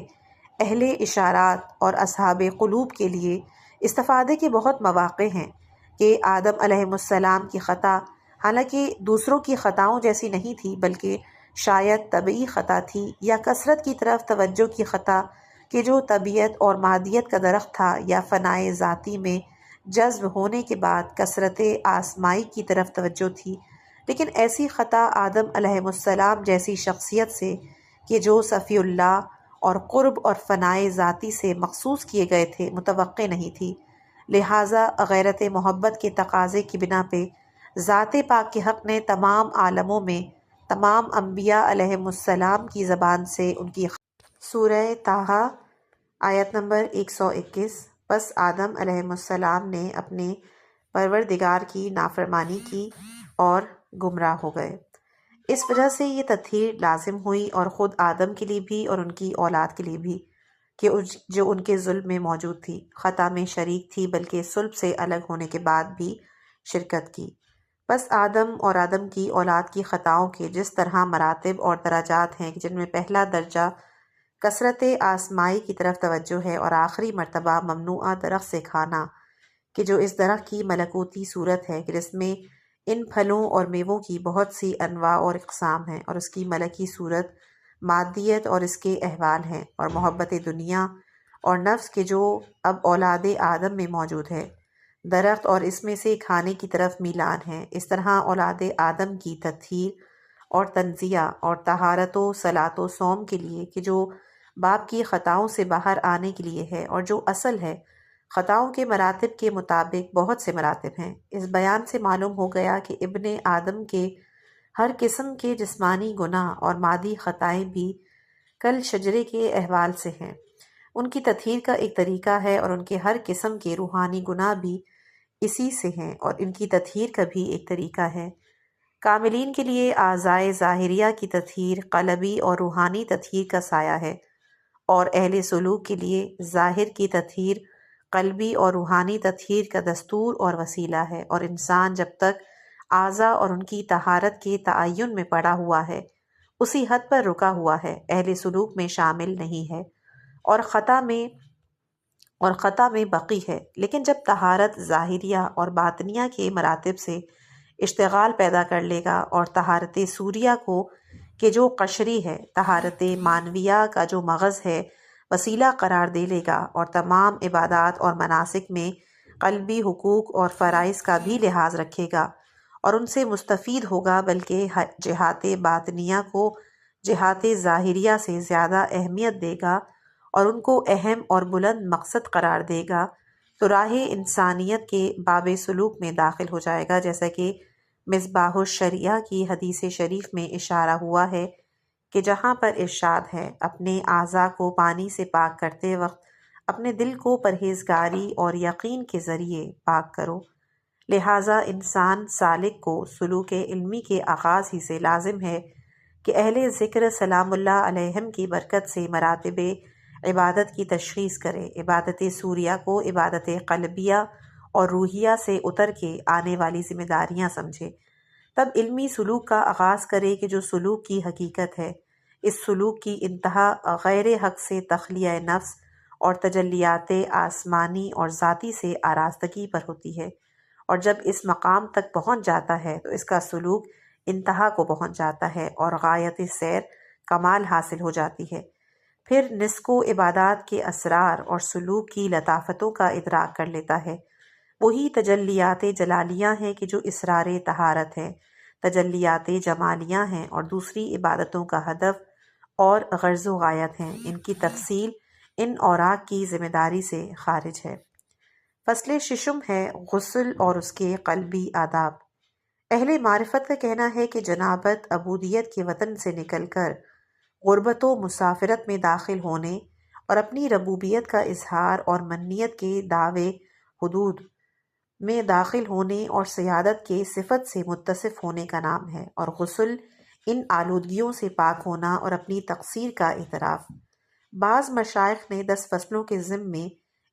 اہل اشارات اور اصحاب قلوب کے لیے استفادے کے بہت مواقع ہیں کہ آدم علیہ السلام کی خطا حالانکہ دوسروں کی خطاؤں جیسی نہیں تھی، بلکہ شاید طبعی خطا تھی، یا کثرت کی طرف توجہ کی خطا کہ جو طبیعت اور مادیت کا درخت تھا، یا فنائے ذاتی میں جذب ہونے کے بعد کثرت آسمائی کی طرف توجہ تھی۔ لیکن ایسی خطا آدم علیہ السلام جیسی شخصیت سے کہ جو صفی اللہ اور قرب اور فنائے ذاتی سے مخصوص کیے گئے تھے متوقع نہیں تھی، لہٰذا غیرت محبت کے تقاضے کی بنا پہ ذات پاک کے حق نے تمام عالموں میں تمام انبیاء علیہ السلام کی زبان سے ان کی سورہ طٰہٰ آیت نمبر 121 پس آدم علیہ السلام نے اپنے پروردگار کی نافرمانی کی اور گمراہ ہو گئے۔ اس وجہ سے یہ تطہیر لازم ہوئی، اور خود آدم کے لیے بھی اور ان کی اولاد کے لیے بھی کہ جو ان کے ظلم میں موجود تھی، خطا میں شریک تھی، بلکہ صلب سے الگ ہونے کے بعد بھی شرکت کی۔ بس آدم اور آدم کی اولاد کی خطاؤں کے جس طرح مراتب اور درجات ہیں جن میں پہلا درجہ کثرت آسمائی کی طرف توجہ ہے، اور آخری مرتبہ ممنوعہ درخت سے کھانا کہ جو اس درخت کی ملکوتی صورت ہے کہ جس میں ان پھلوں اور میووں کی بہت سی انواع اور اقسام ہیں، اور اس کی ملکی صورت مادیت اور اس کے احوال ہیں، اور محبت دنیا اور نفس کے جو اب اولاد آدم میں موجود ہے، درخت اور اس میں سے کھانے کی طرف میلان ہے۔ اس طرح اولاد آدم کی تطہیر اور تنزیہ اور طہارت و صلاۃ و صوم کے لیے کہ جو باپ کی خطاؤں سے باہر آنے کے لیے ہے، اور جو اصل ہے خطاؤں کے مراتب کے مطابق بہت سے مراتب ہیں۔ اس بیان سے معلوم ہو گیا کہ ابن آدم کے ہر قسم کے جسمانی گناہ اور مادی خطائیں بھی کل شجرے کے احوال سے ہیں، ان کی تطہیر کا ایک طریقہ ہے، اور ان کے ہر قسم کے روحانی گناہ بھی اسی سے ہیں، اور ان کی تطہیر کا بھی ایک طریقہ ہے۔ کاملین کے لیے اعضائے ظاہریہ کی تطہیر قلبی اور روحانی تطہیر کا سایہ ہے، اور اہل سلوک کے لیے ظاہر کی تطہیر قلبی اور روحانی تطہیر کا دستور اور وسیلہ ہے، اور انسان جب تک اعضاء اور ان کی طہارت کے تعین میں پڑا ہوا ہے اسی حد پر رکا ہوا ہے، اہل سلوک میں شامل نہیں ہے اور خطا میں بقی ہے۔ لیکن جب طہارت ظاہریہ اور باطنیہ کے مراتب سے اشتغال پیدا کر لے گا اور طہارت سوریہ کو کہ جو قشری ہے، طہارت معنویہ کا جو مغز ہے وسیلہ قرار دے لے گا، اور تمام عبادات اور مناسک میں قلبی حقوق اور فرائض کا بھی لحاظ رکھے گا اور ان سے مستفید ہوگا، بلکہ جہات باطنیہ کو جہات ظاہریہ سے زیادہ اہمیت دے گا اور ان کو اہم اور بلند مقصد قرار دے گا، تو راہ انسانیت کے باب سلوک میں داخل ہو جائے گا، جیسا کہ مصباح الشریعہ کی حدیث شریف میں اشارہ ہوا ہے کہ جہاں پر ارشاد ہے، اپنے اعضاء کو پانی سے پاک کرتے وقت اپنے دل کو پرہیزگاری اور یقین کے ذریعے پاک کرو۔ لہٰذا انسان سالک کو سلوک علمی کے آغاز ہی سے لازم ہے کہ اہل ذکر سلام اللہ علیہم کی برکت سے مراتب عبادت کی تشخیص کرے، عبادت سوریہ کو عبادت قلبیہ اور روحیہ سے اتر کے آنے والی ذمہ داریاں سمجھے، تب علمی سلوک کا آغاز کرے کہ جو سلوک کی حقیقت ہے۔ اس سلوک کی انتہا غیر حق سے تخلیہ نفس اور تجلیات آسمانی اور ذاتی سے آراستگی پر ہوتی ہے، اور جب اس مقام تک پہنچ جاتا ہے تو اس کا سلوک انتہا کو پہنچ جاتا ہے اور غایت سیر کمال حاصل ہو جاتی ہے۔ پھر نسک و عبادات کے اسرار اور سلوک کی لطافتوں کا ادراک کر لیتا ہے۔ وہی تجلیات جلالیہ ہیں کہ جو اسرار طہارت ہیں، تجلیات جمالیہ ہیں اور دوسری عبادتوں کا ہدف اور غرض و غایت ہیں۔ ان کی تفصیل ان اوراق کی ذمہ داری سے خارج ہے۔ فصل ششم ہے غسل اور اس کے قلبی آداب۔ اہل معرفت کا کہنا ہے کہ جنابت عبودیت کے وطن سے نکل کر غربت و مسافرت میں داخل ہونے اور اپنی ربوبیت کا اظہار اور منیت کے دعوے حدود میں داخل ہونے اور سیادت کے صفت سے متصف ہونے کا نام ہے، اور غسل ان آلودگیوں سے پاک ہونا اور اپنی تقصیر کا اعتراف۔ بعض مشائخ نے 10 فصلوں کے ضمن میں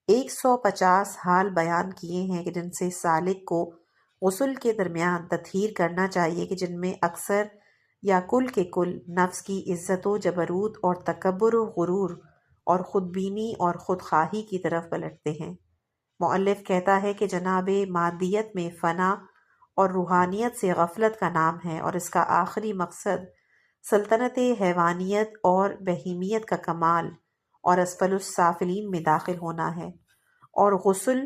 150 حال بیان کیے ہیں کہ جن سے سالک کو غسل کے درمیان تطہیر کرنا چاہیے، کہ جن میں اکثر یا کل کے کل نفس کی عزت و جبروت اور تکبر و غرور اور خودبینی اور خودخواہی کی طرف پلٹتے ہیں۔ مؤلف کہتا ہے کہ جناب مادیت میں فنا اور روحانیت سے غفلت کا نام ہے، اور اس کا آخری مقصد سلطنت حیوانیت اور بہیمیت کا کمال اور اسفل السافلین میں داخل ہونا ہے، اور غسل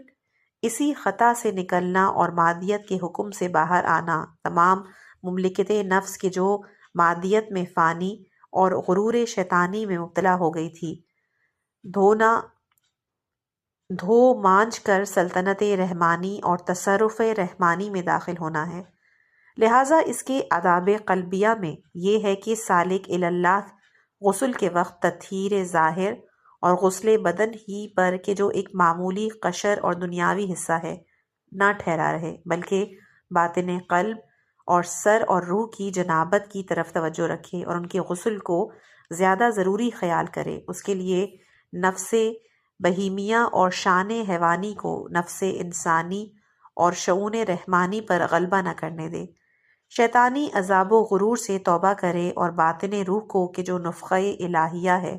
اسی خطا سے نکلنا اور مادیت کے حکم سے باہر آنا۔ تمام مملکت نفس کے جو مادیت میں فانی اور غرور شیطانی میں مبتلا ہو گئی تھی، دھو مانچ کر سلطنت رحمانی اور تصرف رحمانی میں داخل ہونا ہے۔ لہٰذا اس کے آداب قلبیہ میں یہ ہے کہ سالک اللہ غسل کے وقت تطہیر ظاہر اور غسل بدن ہی پر کہ جو ایک معمولی قشر اور دنیاوی حصہ ہے نہ ٹھہرا رہے، بلکہ باطن قلب اور سر اور روح کی جنابت کی طرف توجہ رکھے اور ان کے غسل کو زیادہ ضروری خیال کرے۔ اس کے لیے نفس بہیمیہ اور شان حیوانی کو نفس انسانی اور شعون رحمانی پر غلبہ نہ کرنے دے، شیطانی عذاب و غرور سے توبہ کرے اور باطن روح کو کہ جو نفخہ الہیہ ہے،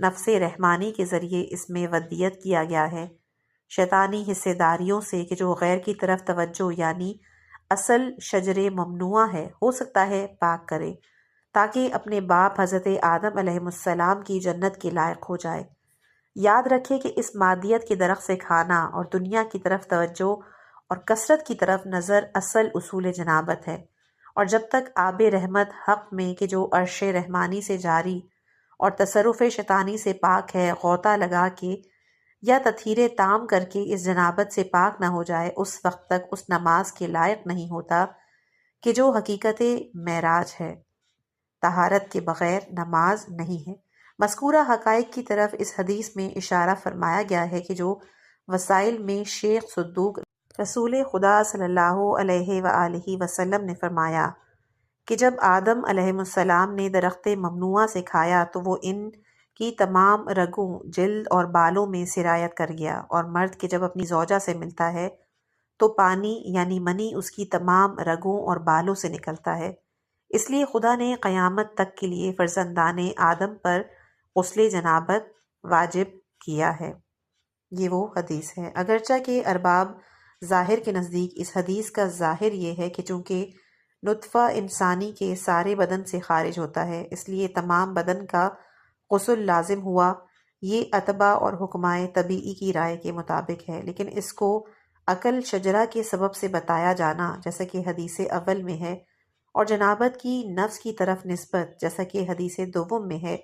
نفس رحمانی کے ذریعے اس میں ودیت کیا گیا ہے، شیطانی حصے داریوں سے کہ جو غیر کی طرف توجہ یعنی اصل شجر ممنوعہ ہے ہو سکتا ہے پاک کرے، تاکہ اپنے باپ حضرت آدم علیہ السلام کی جنت کے لائق ہو جائے۔ یاد رکھے کہ اس مادیت کے درخت سے کھانا اور دنیا کی طرف توجہ اور کثرت کی طرف نظر اصل اصول جنابت ہے، اور جب تک آب رحمت حق میں کہ جو عرش رحمانی سے جاری اور تصرف شیطانی سے پاک ہے غوطہ لگا کے یا تطہیر تام کر کے اس جنابت سے پاک نہ ہو جائے، اس وقت تک اس نماز کے لائق نہیں ہوتا کہ جو حقیقت معراج ہے۔ طہارت کے بغیر نماز نہیں ہے۔ مذکورہ حقائق کی طرف اس حدیث میں اشارہ فرمایا گیا ہے کہ جو وسائل میں شیخ صدوق رسول خدا صلی اللہ علیہ وآلہ وسلم نے فرمایا کہ جب آدم علیہ السلام نے درخت ممنوعہ سے کھایا تو وہ ان کی تمام رگوں، جلد اور بالوں میں سرایت کر گیا، اور مرد کے جب اپنی زوجہ سے ملتا ہے تو پانی یعنی منی اس کی تمام رگوں اور بالوں سے نکلتا ہے۔ اس لیے خدا نے قیامت تک کے لیے فرزندان آدم پر غسل جنابت واجب کیا ہے۔ یہ وہ حدیث ہے۔ اگرچہ کہ ارباب ظاہر کے نزدیک اس حدیث کا ظاہر یہ ہے کہ چونکہ نطفہ انسانی کے سارے بدن سے خارج ہوتا ہے اس لیے تمام بدن کا غسل لازم ہوا، یہ اتباع اور حکمائے طبیعی کی رائے کے مطابق ہے، لیکن اس کو عقل شجرہ کے سبب سے بتایا جانا جیسا کہ حدیث اول میں ہے، اور جنابت کی نفس کی طرف نسبت جیسا کہ حدیث دوم میں ہے،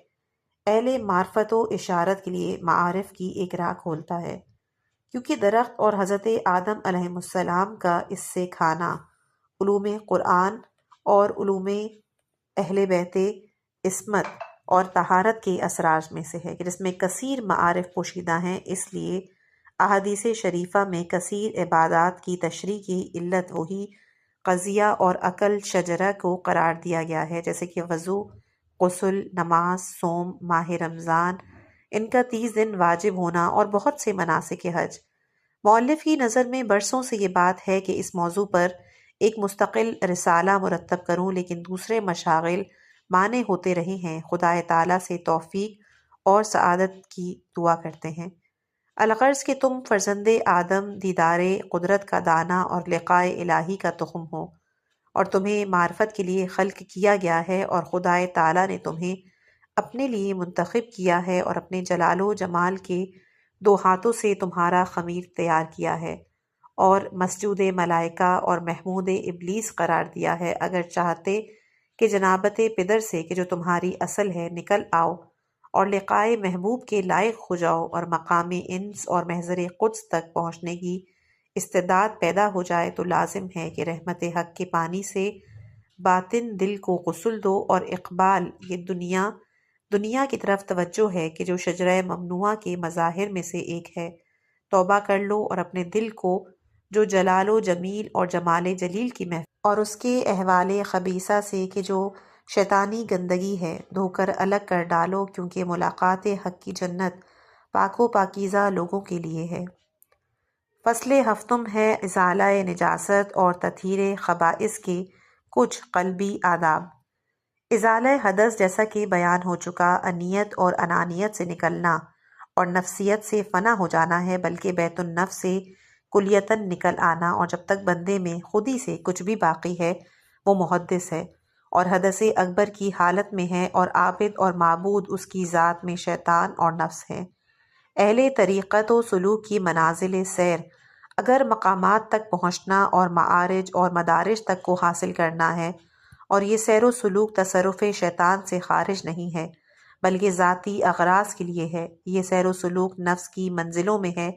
اہل معرفت و اشارت کے لیے معارف کی ایک راہ کھولتا ہے، کیونکہ درخت اور حضرت آدم علیہ السلام کا اس سے کھانا علوم قرآن اور علوم اہل بیت عصمت اور طہارت کے اسرار میں سے ہے کہ جس میں کثیر معارف پوشیدہ ہیں۔ اس لیے احادیث شریفہ میں کثیر عبادات کی تشریح کی علت وہی قضیہ اور عقل شجرہ کو قرار دیا گیا ہے، جیسے کہ وضو، غسل، نماز، صوم، ماہ رمضان، ان کا 30 دن واجب ہونا اور بہت سے مناسک حج۔ مؤلف کی نظر میں برسوں سے یہ بات ہے کہ اس موضوع پر ایک مستقل رسالہ مرتب کروں، لیکن دوسرے مشاغل مانع ہوتے رہے ہیں۔ خدا تعالیٰ سے توفیق اور سعادت کی دعا کرتے ہیں۔ الغرض کہ تم فرزند آدم دیدار قدرت کا دانہ اور لقائے الہی کا تخم ہو، اور تمہیں معرفت کے لیے خلق کیا گیا ہے، اور خدا تعالیٰ نے تمہیں اپنے لیے منتخب کیا ہے اور اپنے جلال و جمال کے 2 ہاتھوں سے تمہارا خمیر تیار کیا ہے، اور مسجود ملائکہ اور محمود ابلیس قرار دیا ہے۔ اگر چاہتے کہ جنابت پدر سے کہ جو تمہاری اصل ہے نکل آؤ اور لقائے محبوب کے لائق ہو جاؤ اور مقام انس اور محضر قدس تک پہنچنے کی استعداد پیدا ہو جائے، تو لازم ہے کہ رحمت حق کے پانی سے باطن دل کو غسل دو، اور اقبال یہ دنیا کی طرف توجہ ہے کہ جو شجرہ ممنوعہ کے مظاہر میں سے ایک ہے، توبہ کر لو اور اپنے دل کو جو جلال و جمیل اور جمال جلیل کی محفل اور اس کے احوال خبیثہ سے کہ جو شیطانی گندگی ہے دھو کر الگ کر ڈالو، کیونکہ ملاقات حق کی جنت پاک و پاکیزہ لوگوں کے لیے ہے۔ فصل ہفتم ہے ازالہ نجاست اور تطہیر خبائث کے کچھ قلبی آداب۔ ازالہ حدث جیسا کہ بیان ہو چکا انیت اور انانیت سے نکلنا اور نفسیت سے فنا ہو جانا ہے، بلکہ بیت النفس سے کلیتاً نکل آنا، اور جب تک بندے میں خودی سے کچھ بھی باقی ہے وہ محدث ہے اور حدث اکبر کی حالت میں ہے، اور عابد اور معبود اس کی ذات میں شیطان اور نفس ہے۔ اہل طریقت و سلوک کی منازل سیر اگر مقامات تک پہنچنا اور معارج اور مدارج تک کو حاصل کرنا ہے، اور یہ سیر و سلوک تصرف شیطان سے خارج نہیں ہے بلکہ ذاتی اغراض کے لیے ہے، یہ سیر و سلوک نفس کی منزلوں میں ہے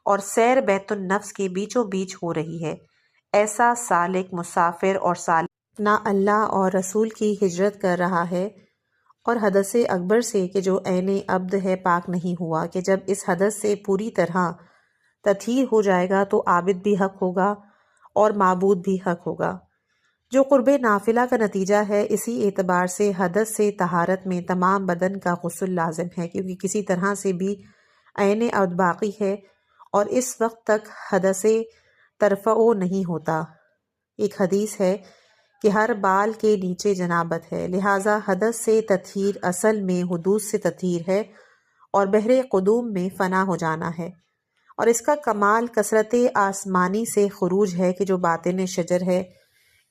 اور سیر بیت النفس کے بیچوں بیچ ہو رہی ہے۔ ایسا سالک مسافر اور سالک نہ اللہ اور رسول کی ہجرت کر رہا ہے اور حدث اکبر سے کہ جو عین عبد ہے پاک نہیں ہوا، کہ جب اس حدث سے پوری طرح تطہیر ہو جائے گا تو عابد بھی حق ہوگا اور معبود بھی حق ہوگا، جو قرب نافلہ کا نتیجہ ہے۔ اسی اعتبار سے حدث سے طہارت میں تمام بدن کا غسل لازم ہے، کیونکہ کسی طرح سے بھی عین عبد باقی ہے اور اس وقت تک حدث ترفع نہیں ہوتا۔ ایک حدیث ہے کہ ہر بال کے نیچے جنابت ہے، لہٰذا حدث سے تطہیر اصل میں حدوث سے تطہیر ہے اور بحر قدوم میں فنا ہو جانا ہے، اور اس کا کمال کثرت آسمانی سے خروج ہے کہ جو باطن شجر ہے۔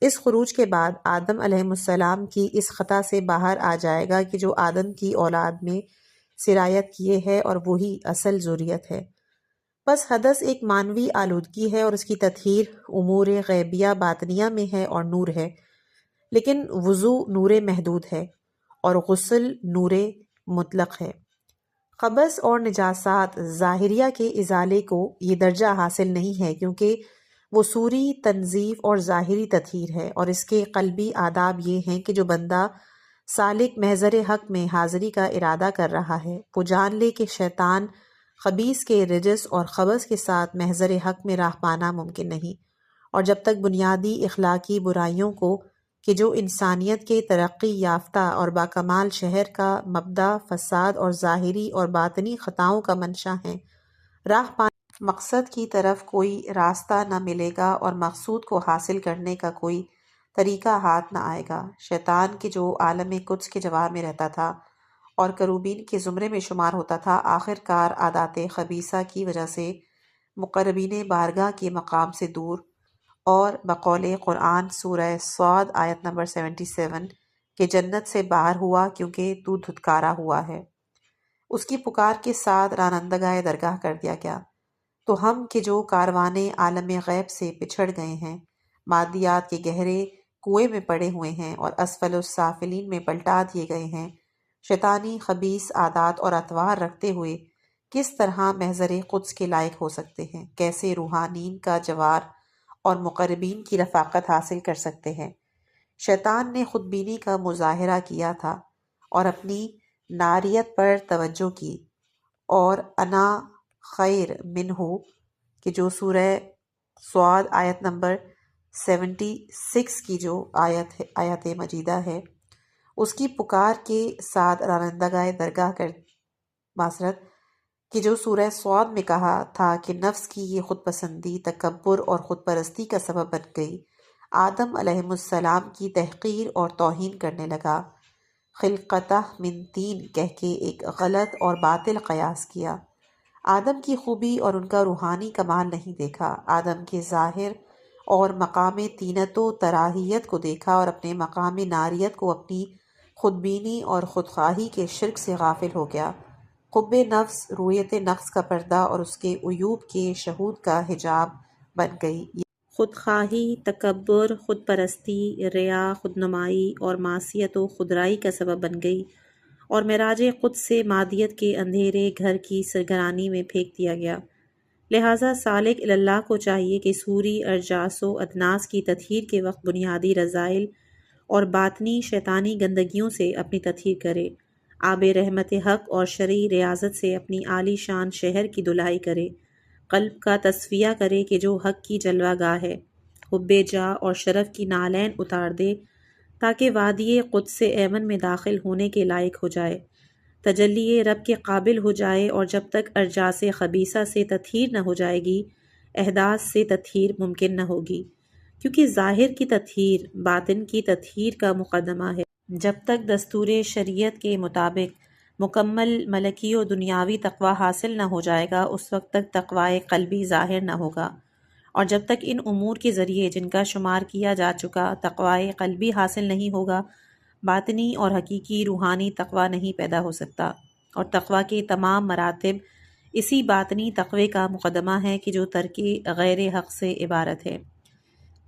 اس خروج کے بعد آدم علیہ السلام کی اس خطا سے باہر آ جائے گا کہ جو آدم کی اولاد میں سرایت کیے ہے، اور وہی اصل ذریت ہے۔ بس حدث ایک معنوی آلودگی ہے اور اس کی تطہیر امور غیبیہ باطنیہ میں ہے اور نور ہے، لیکن وضو نور محدود ہے اور غسل نور مطلق ہے۔ خبث اور نجاسات ظاہریہ کے ازالے کو یہ درجہ حاصل نہیں ہے، کیونکہ وہ صوری تنظیف اور ظاہری تطہیر ہے، اور اس کے قلبی آداب یہ ہیں کہ جو بندہ سالک محضر حق میں حاضری کا ارادہ کر رہا ہے وہ جان لے کہ شیطان خبیث کے رجس اور خبث کے ساتھ محضر حق میں راہ پانا ممکن نہیں، اور جب تک بنیادی اخلاقی برائیوں کو کہ جو انسانیت کے ترقی یافتہ اور باکمال شہر کا مبدا فساد اور ظاہری اور باطنی خطاؤں کا منشا ہیں، راہ پانے مقصد کی طرف کوئی راستہ نہ ملے گا اور مقصود کو حاصل کرنے کا کوئی طریقہ ہاتھ نہ آئے گا۔ شیطان کے جو عالم قدس کے جوار میں رہتا تھا اور کروبین کے زمرے میں شمار ہوتا تھا، آخر کار عادات خبیثہ کی وجہ سے مقربین بارگاہ کے مقام سے دور اور بقول قرآن سورہ صاد آیت نمبر 77 کہ جنت سے باہر ہوا کیونکہ تو دھتکارا ہوا ہے۔ اس کی پکار کے ساتھ رانندگاہ درگاہ کر دیا گیا۔ تو ہم کہ جو کاروانے عالم غیب سے پچھڑ گئے ہیں، مادیات کے گہرے کنویں میں پڑے ہوئے ہیں اور اسفل السافلین میں پلٹا دیے گئے ہیں، شیطانی خبیث عادات اور اطوار رکھتے ہوئے کس طرح محضر قدس کے لائق ہو سکتے ہیں؟ کیسے روحانین کا جوار اور مقربین کی رفاقت حاصل کر سکتے ہیں؟ شیطان نے خودبینی کا مظاہرہ کیا تھا اور اپنی ناریت پر توجہ کی، اور انا خیر منہ کہ جو سورہ صاد آیت نمبر 76 کی جو آیت مجیدہ ہے، اس کی پکار کے ساتھ رانندگاہ درگاہ کر معذرت کہ جو سورہ صاد میں کہا تھا کہ نفس کی یہ خود پسندی تکبر اور خود پرستی کا سبب بن گئی، آدم علیہ السلام کی تحقیر اور توہین کرنے لگا، خلقتہ من طین کہہ کے ایک غلط اور باطل قیاس کیا۔ آدم کی خوبی اور ان کا روحانی کمال نہیں دیکھا، آدم کے ظاہر اور مقام طینت و تراہیت کو دیکھا اور اپنے مقام ناریت کو اپنی خودبینی اور خودخواہی کے شرک سے غافل ہو گیا۔ قب نفس رویت نفس کا پردہ اور اس کے عیوب کے شہود کا حجاب بن گئی۔ خودخواہی، تکبر، خود پرستی، ریا، خودنمائی اور معصیت و خودرائی کا سبب بن گئی اور معراج قدس سے مادیت کے اندھیرے گھر کی سرگرانی میں پھینک دیا گیا۔ لہٰذا سالک اللہ کو چاہیے کہ سوری ارجاس و ادناس کی تطہیر کے وقت بنیادی رذائل اور باطنی شیطانی گندگیوں سے اپنی تطہیر کرے، آب رحمت حق اور شرعی ریاضت سے اپنی عالی شان شہر کی دھلائی کرے، قلب کا تصفیہ کرے کہ جو حق کی جلوہ گاہ ہے، حب جاہ اور شرف کی نالین اتار دے تاکہ وادی قدس ایمن میں داخل ہونے کے لائق ہو جائے، تجلی رب کے قابل ہو جائے، اور جب تک ارجاس خبیثہ سے تطہیر نہ ہو جائے گی، احداث سے تطہیر ممکن نہ ہوگی، کیونکہ ظاہر کی تطہیر باطن کی تطہیر کا مقدمہ ہے۔ جب تک دستور شریعت کے مطابق مکمل ملکی و دنیاوی تقوی حاصل نہ ہو جائے گا، اس وقت تک تقوی قلبی ظاہر نہ ہوگا، اور جب تک ان امور کے ذریعے جن کا شمار کیا جا چکا تقوی قلبی حاصل نہیں ہوگا، باطنی اور حقیقی روحانی تقوی نہیں پیدا ہو سکتا، اور تقوی کے تمام مراتب اسی باطنی تقوی کا مقدمہ ہے کہ جو ترک غیر حق سے عبارت ہے۔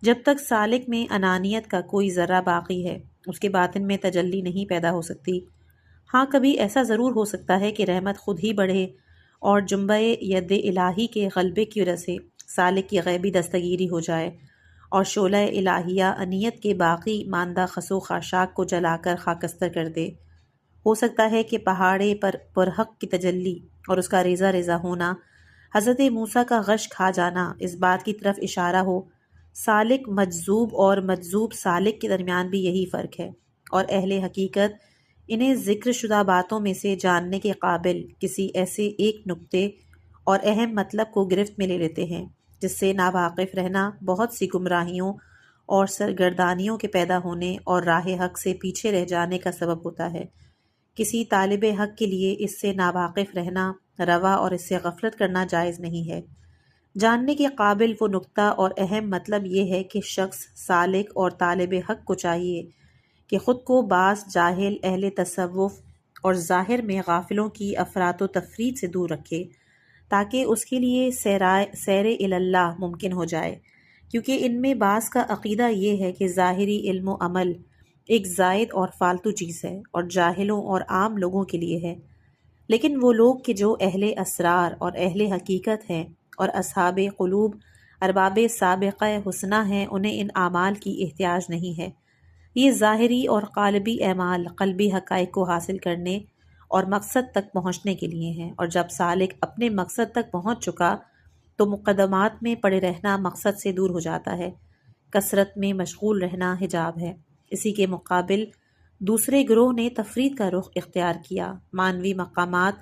جب تک سالک میں انانیت کا کوئی ذرہ باقی ہے، اس کے باطن میں تجلی نہیں پیدا ہو سکتی۔ ہاں، کبھی ایسا ضرور ہو سکتا ہے کہ رحمت خود ہی بڑھے اور جنبہ ید الہی کے غلبے کی وجہ سے سالک کی غیبی دستگیری ہو جائے اور شعلہ الہیہ انیت کے باقی ماندہ خسو خاشاک کو جلا کر خاکستر کر دے۔ ہو سکتا ہے کہ پہاڑے پر پرحق کی تجلی اور اس کا ریزہ ریزہ ہونا، حضرت موسیٰ کا غش کھا جانا اس بات کی طرف اشارہ ہو۔ سالک مجذوب اور مجذوب سالک کے درمیان بھی یہی فرق ہے، اور اہل حقیقت انہیں ذکر شدہ باتوں میں سے جاننے کے قابل کسی ایسے ایک نکتے اور اہم مطلب کو گرفت میں لے لیتے ہیں جس سے ناواقف رہنا بہت سی گمراہیوں اور سرگردانیوں کے پیدا ہونے اور راہ حق سے پیچھے رہ جانے کا سبب ہوتا ہے۔ کسی طالب حق کے لیے اس سے ناواقف رہنا روا اور اس سے غفلت کرنا جائز نہیں ہے۔ جاننے کے قابل وہ نکتہ اور اہم مطلب یہ ہے کہ شخص سالک اور طالب حق کو چاہیے کہ خود کو بعض جاہل اہل تصوف اور ظاہر میں غافلوں کی افراط و تفرید سے دور رکھے تاکہ اس کے لیے سیر اللہ ممکن ہو جائے، کیونکہ ان میں بعض کا عقیدہ یہ ہے کہ ظاہری علم و عمل ایک زائد اور فالتو چیز ہے اور جاہلوں اور عام لوگوں کے لیے ہے، لیکن وہ لوگ کہ جو اہل اسرار اور اہل حقیقت ہیں اور اصحاب قلوب ارباب سابقہ حسنہ ہیں، انہیں ان اعمال کی احتیاج نہیں ہے۔ یہ ظاہری اور قالبی اعمال قلبی حقائق کو حاصل کرنے اور مقصد تک پہنچنے کے لیے ہیں، اور جب سالک اپنے مقصد تک پہنچ چکا تو مقدمات میں پڑے رہنا مقصد سے دور ہو جاتا ہے، کثرت میں مشغول رہنا حجاب ہے۔ اسی کے مقابل دوسرے گروہ نے تفرید کا رخ اختیار کیا، مانوی مقامات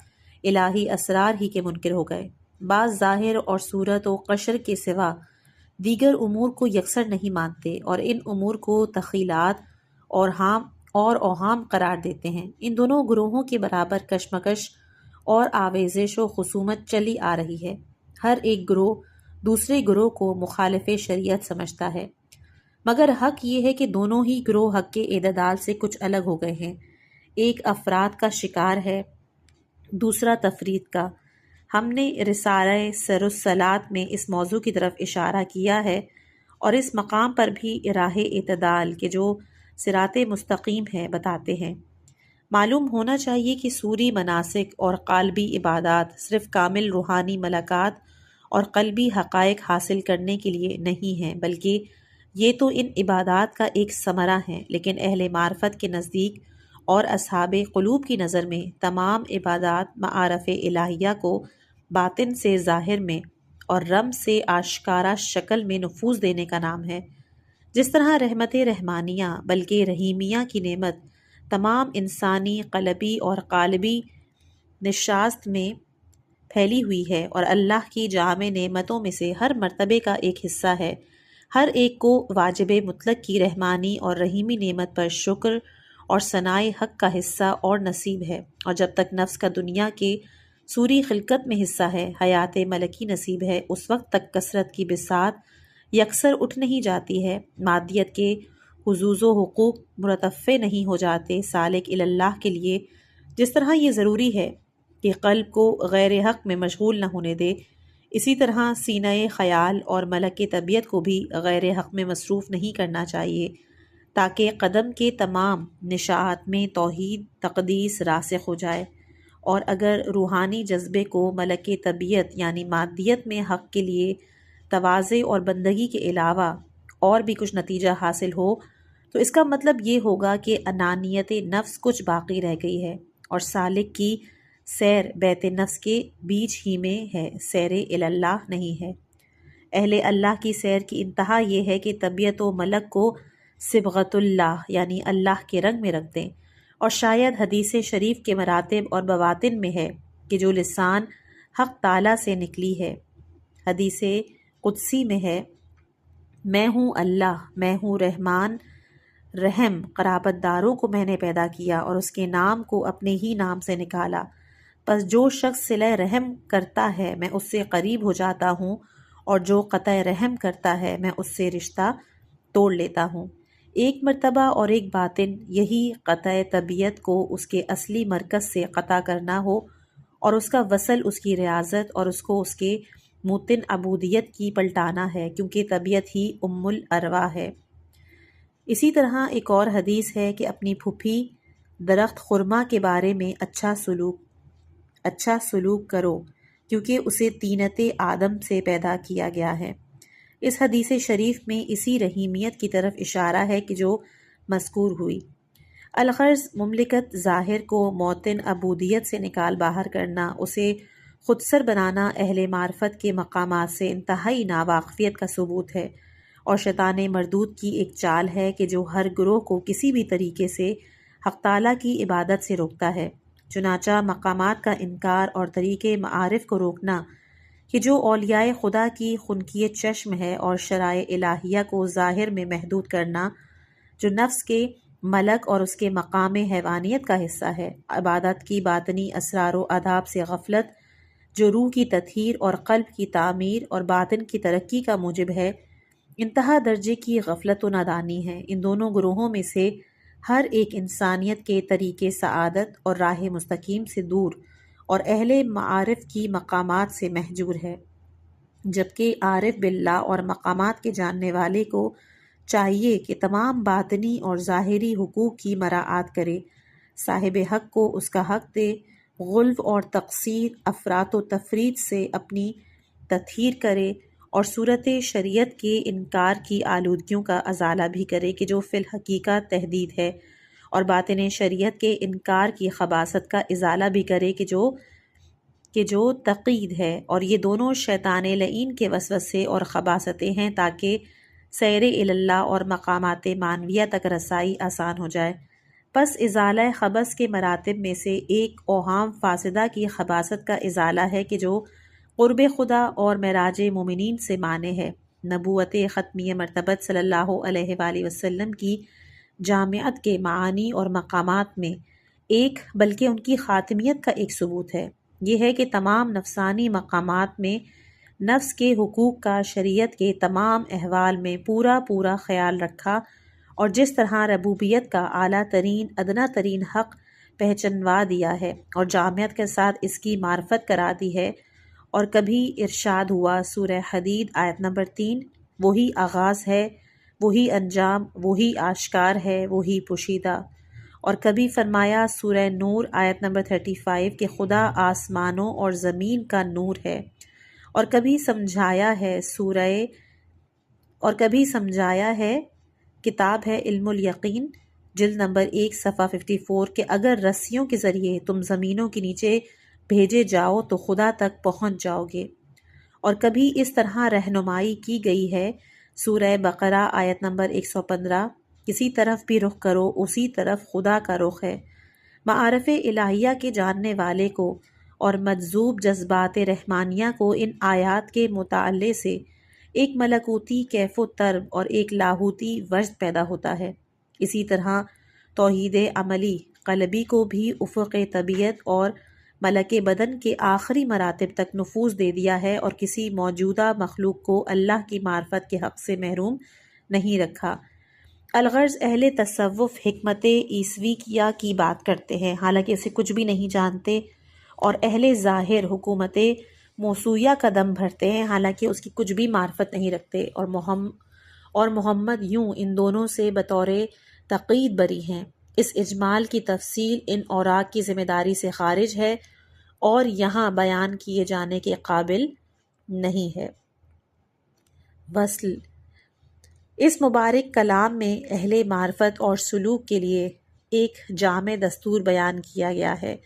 الہی اسرار ہی کے منکر ہو گئے، بعض ظاہر اور صورت و قشر کے سوا دیگر امور کو یکسر نہیں مانتے اور ان امور کو تخیلات اور اوہام قرار دیتے ہیں۔ ان دونوں گروہوں کے برابر کشمکش اور آویزش و خصومت چلی آ رہی ہے۔ ہر ایک گروہ دوسرے گروہ کو مخالف شریعت سمجھتا ہے، مگر حق یہ ہے کہ دونوں ہی گروہ حق کے اعتدال سے کچھ الگ ہو گئے ہیں۔ ایک افراد کا شکار ہے، دوسرا تفرید کا۔ ہم نے رسالہ سر الصلاۃ میں اس موضوع کی طرف اشارہ کیا ہے اور اس مقام پر بھی راہ اعتدال کے جو صراط مستقیم ہے بتاتے ہیں۔ معلوم ہونا چاہیے کہ سوری مناسک اور قالبی عبادات صرف کامل روحانی ملکات اور قلبی حقائق حاصل کرنے کے لیے نہیں ہیں، بلکہ یہ تو ان عبادات کا ایک ثمرہ ہیں، لیکن اہل معرفت کے نزدیک اور اصحاب قلوب کی نظر میں تمام عبادات معارف الہیہ کو باطن سے ظاہر میں اور رمز سے آشکارا شکل میں نفوذ دینے کا نام ہے۔ جس طرح رحمت رحمانیہ بلکہ رحیمیہ کی نعمت تمام انسانی قلبی اور قالبی نشاست میں پھیلی ہوئی ہے اور اللہ کی جامع نعمتوں میں سے ہر مرتبے کا ایک حصہ ہے، ہر ایک کو واجب مطلق کی رحمانی اور رحیمی نعمت پر شکر اور ثنائے حق کا حصہ اور نصیب ہے، اور جب تک نفس کا دنیا کے سوری خلقت میں حصہ ہے، حیات ملکی نصیب ہے، اس وقت تک کثرت کی بساط یکسر اٹھ نہیں جاتی ہے، مادیت کے حظوظ و حقوق مرتفع نہیں ہو جاتے۔ سالک اللہ کے لیے جس طرح یہ ضروری ہے کہ قلب کو غیر حق میں مشغول نہ ہونے دے، اسی طرح سینہ خیال اور ملک طبیعت کو بھی غیر حق میں مصروف نہیں کرنا چاہیے، تاکہ قدم کے تمام نشاءات میں توحید تقدیس راسخ ہو جائے، اور اگر روحانی جذبے کو ملک طبیعت یعنی مادیت میں حق کے لیے تواضع اور بندگی کے علاوہ اور بھی کچھ نتیجہ حاصل ہو تو اس کا مطلب یہ ہوگا کہ انانیت نفس کچھ باقی رہ گئی ہے، اور سالک کی سیر بیت نفس کے بیچ ہی میں ہے، سیر اللہ نہیں ہے۔ اہل اللہ کی سیر کی انتہا یہ ہے کہ طبیعت و ملک کو صبغت اللہ یعنی اللہ کے رنگ میں رکھ دیں، اور شاید حدیث شریف کے مراتب اور بواطن میں ہے کہ جو لسان حق تعالیٰ سے نکلی ہے، حدیث قدسی میں ہے، میں ہوں اللہ، میں ہوں رحمان رحم، قرابت داروں کو میں نے پیدا کیا اور اس کے نام کو اپنے ہی نام سے نکالا، پس جو شخص صلہ رحم کرتا ہے میں اس سے قریب ہو جاتا ہوں، اور جو قطع رحم کرتا ہے میں اس سے رشتہ توڑ لیتا ہوں۔ ایک مرتبہ اور ایک باطن یہی قطع طبیعت کو اس کے اصلی مرکز سے قطع کرنا ہو، اور اس کا وصل اس کی ریاضت اور اس کو اس کے موتن عبودیت کی پلٹانا ہے، کیونکہ طبیعت ہی ام الارواح ہے۔ اسی طرح ایک اور حدیث ہے کہ اپنی پھوپھی درخت خرما کے بارے میں اچھا سلوک کرو، کیونکہ اسے طینت آدم سے پیدا کیا گیا ہے۔ اس حدیث شریف میں اسی رحیمیت کی طرف اشارہ ہے کہ جو مذکور ہوئی۔ الغرض مملکت ظاہر کو موطن عبودیت سے نکال باہر کرنا، اسے خودسر بنانا اہل معرفت کے مقامات سے انتہائی ناواقفیت کا ثبوت ہے، اور شیطان مردود کی ایک چال ہے کہ جو ہر گروہ کو کسی بھی طریقے سے حق تعالیٰ کی عبادت سے روکتا ہے۔ چنانچہ مقامات کا انکار اور طریقے معارف کو روکنا کہ جو اولیاء خدا کی خنکی چشم ہے، اور شرائع الہیہ کو ظاہر میں محدود کرنا جو نفس کے ملک اور اس کے مقام حیوانیت کا حصہ ہے، عبادت کی باطنی اسرار و آداب سے غفلت جو روح کی تطہیر اور قلب کی تعمیر اور باطن کی ترقی کا موجب ہے، انتہا درجے کی غفلت و نادانی ہے۔ ان دونوں گروہوں میں سے ہر ایک انسانیت کے طریق سعادت اور راہ مستقیم سے دور اور اہل معارف کی مقامات سے محجور ہے، جبکہ عارف باللہ اور مقامات کے جاننے والے کو چاہیے کہ تمام باطنی اور ظاہری حقوق کی مراعات کرے، صاحب حق کو اس کا حق دے، غلو اور تقصیر افراط و تفرید سے اپنی تطہیر کرے، اور صورت شریعت کے انکار کی آلودگیوں کا ازالہ بھی کرے کہ جو فی الحقیقہ تحدید ہے، اور باطن شریعت کے انکار کی خباثت کا ازالہ بھی کرے کہ جو تقید ہے، اور یہ دونوں شیطان لعین کے وسوسے اور خباثتیں ہیں تاکہ سیر اللہ اور مقامات معنویہ تک رسائی آسان ہو جائے۔ پس ازالہ خبث کے مراتب میں سے ایک اوہام فاسدہ کی خباثت کا ازالہ ہے کہ جو قرب خدا اور معراج مومنین سے مانع ہے، نبوت ختمی مرتبت صلی اللہ علیہ وآلہ وسلم کی جامعت کے معانی اور مقامات میں ایک بلکہ ان کی خاتمیت کا ایک ثبوت ہے۔ یہ ہے کہ تمام نفسانی مقامات میں نفس کے حقوق کا شریعت کے تمام احوال میں پورا خیال رکھا، اور جس طرح ربوبیت کا اعلیٰ ترین ادنا ترین حق پہچنوا دیا ہے اور جامعت کے ساتھ اس کی معرفت کرا دی ہے۔ اور کبھی ارشاد ہوا سورہ حدید آیت نمبر 3، وہی آغاز ہے، وہی انجام، وہی آشکار ہے، وہی پوشیدہ۔ اور کبھی فرمایا سورہ نور آیت نمبر 35 کہ خدا آسمانوں اور زمین کا نور ہے۔ اور کبھی سمجھایا ہے کتاب ہے علم الیقین جلد نمبر 1 صفحہ 54 کہ اگر رسیوں کے ذریعے تم زمینوں کے نیچے بھیجے جاؤ تو خدا تک پہنچ جاؤ گے۔ اور کبھی اس طرح رہنمائی کی گئی ہے سورہ بقرہ آیت نمبر 115، کسی طرف بھی رخ کرو اسی طرف خدا کا رخ ہے۔ معارف الہیہ کے جاننے والے کو اور مجذوب جذبات رحمانیہ کو ان آیات کے مطالعے سے ایک ملکوتی کیف و طرب اور ایک لاہوتی وجد پیدا ہوتا ہے۔ اسی طرح توحید عملی قلبی کو بھی افق طبیعت اور ملک بدن کے آخری مراتب تک نفوذ دے دیا ہے، اور کسی موجودہ مخلوق کو اللہ کی معرفت کے حق سے محروم نہیں رکھا۔ الغرض اہل تصوف حکمت عیسویہ کی بات کرتے ہیں حالانکہ اسے کچھ بھی نہیں جانتے، اور اہل ظاہر حکومت موسویہ کا دم بھرتے ہیں حالانکہ اس کی کچھ بھی معرفت نہیں رکھتے، اور محمد یوں ان دونوں سے بطور تقید بری ہیں۔ اس اجمال کی تفصیل ان اوراق کی ذمہ داری سے خارج ہے اور یہاں بیان کیے جانے کے قابل نہیں ہے۔ وصل اس مبارک کلام میں اہل معرفت اور سلوک کے لیے ایک جامع دستور بیان کیا گیا ہے،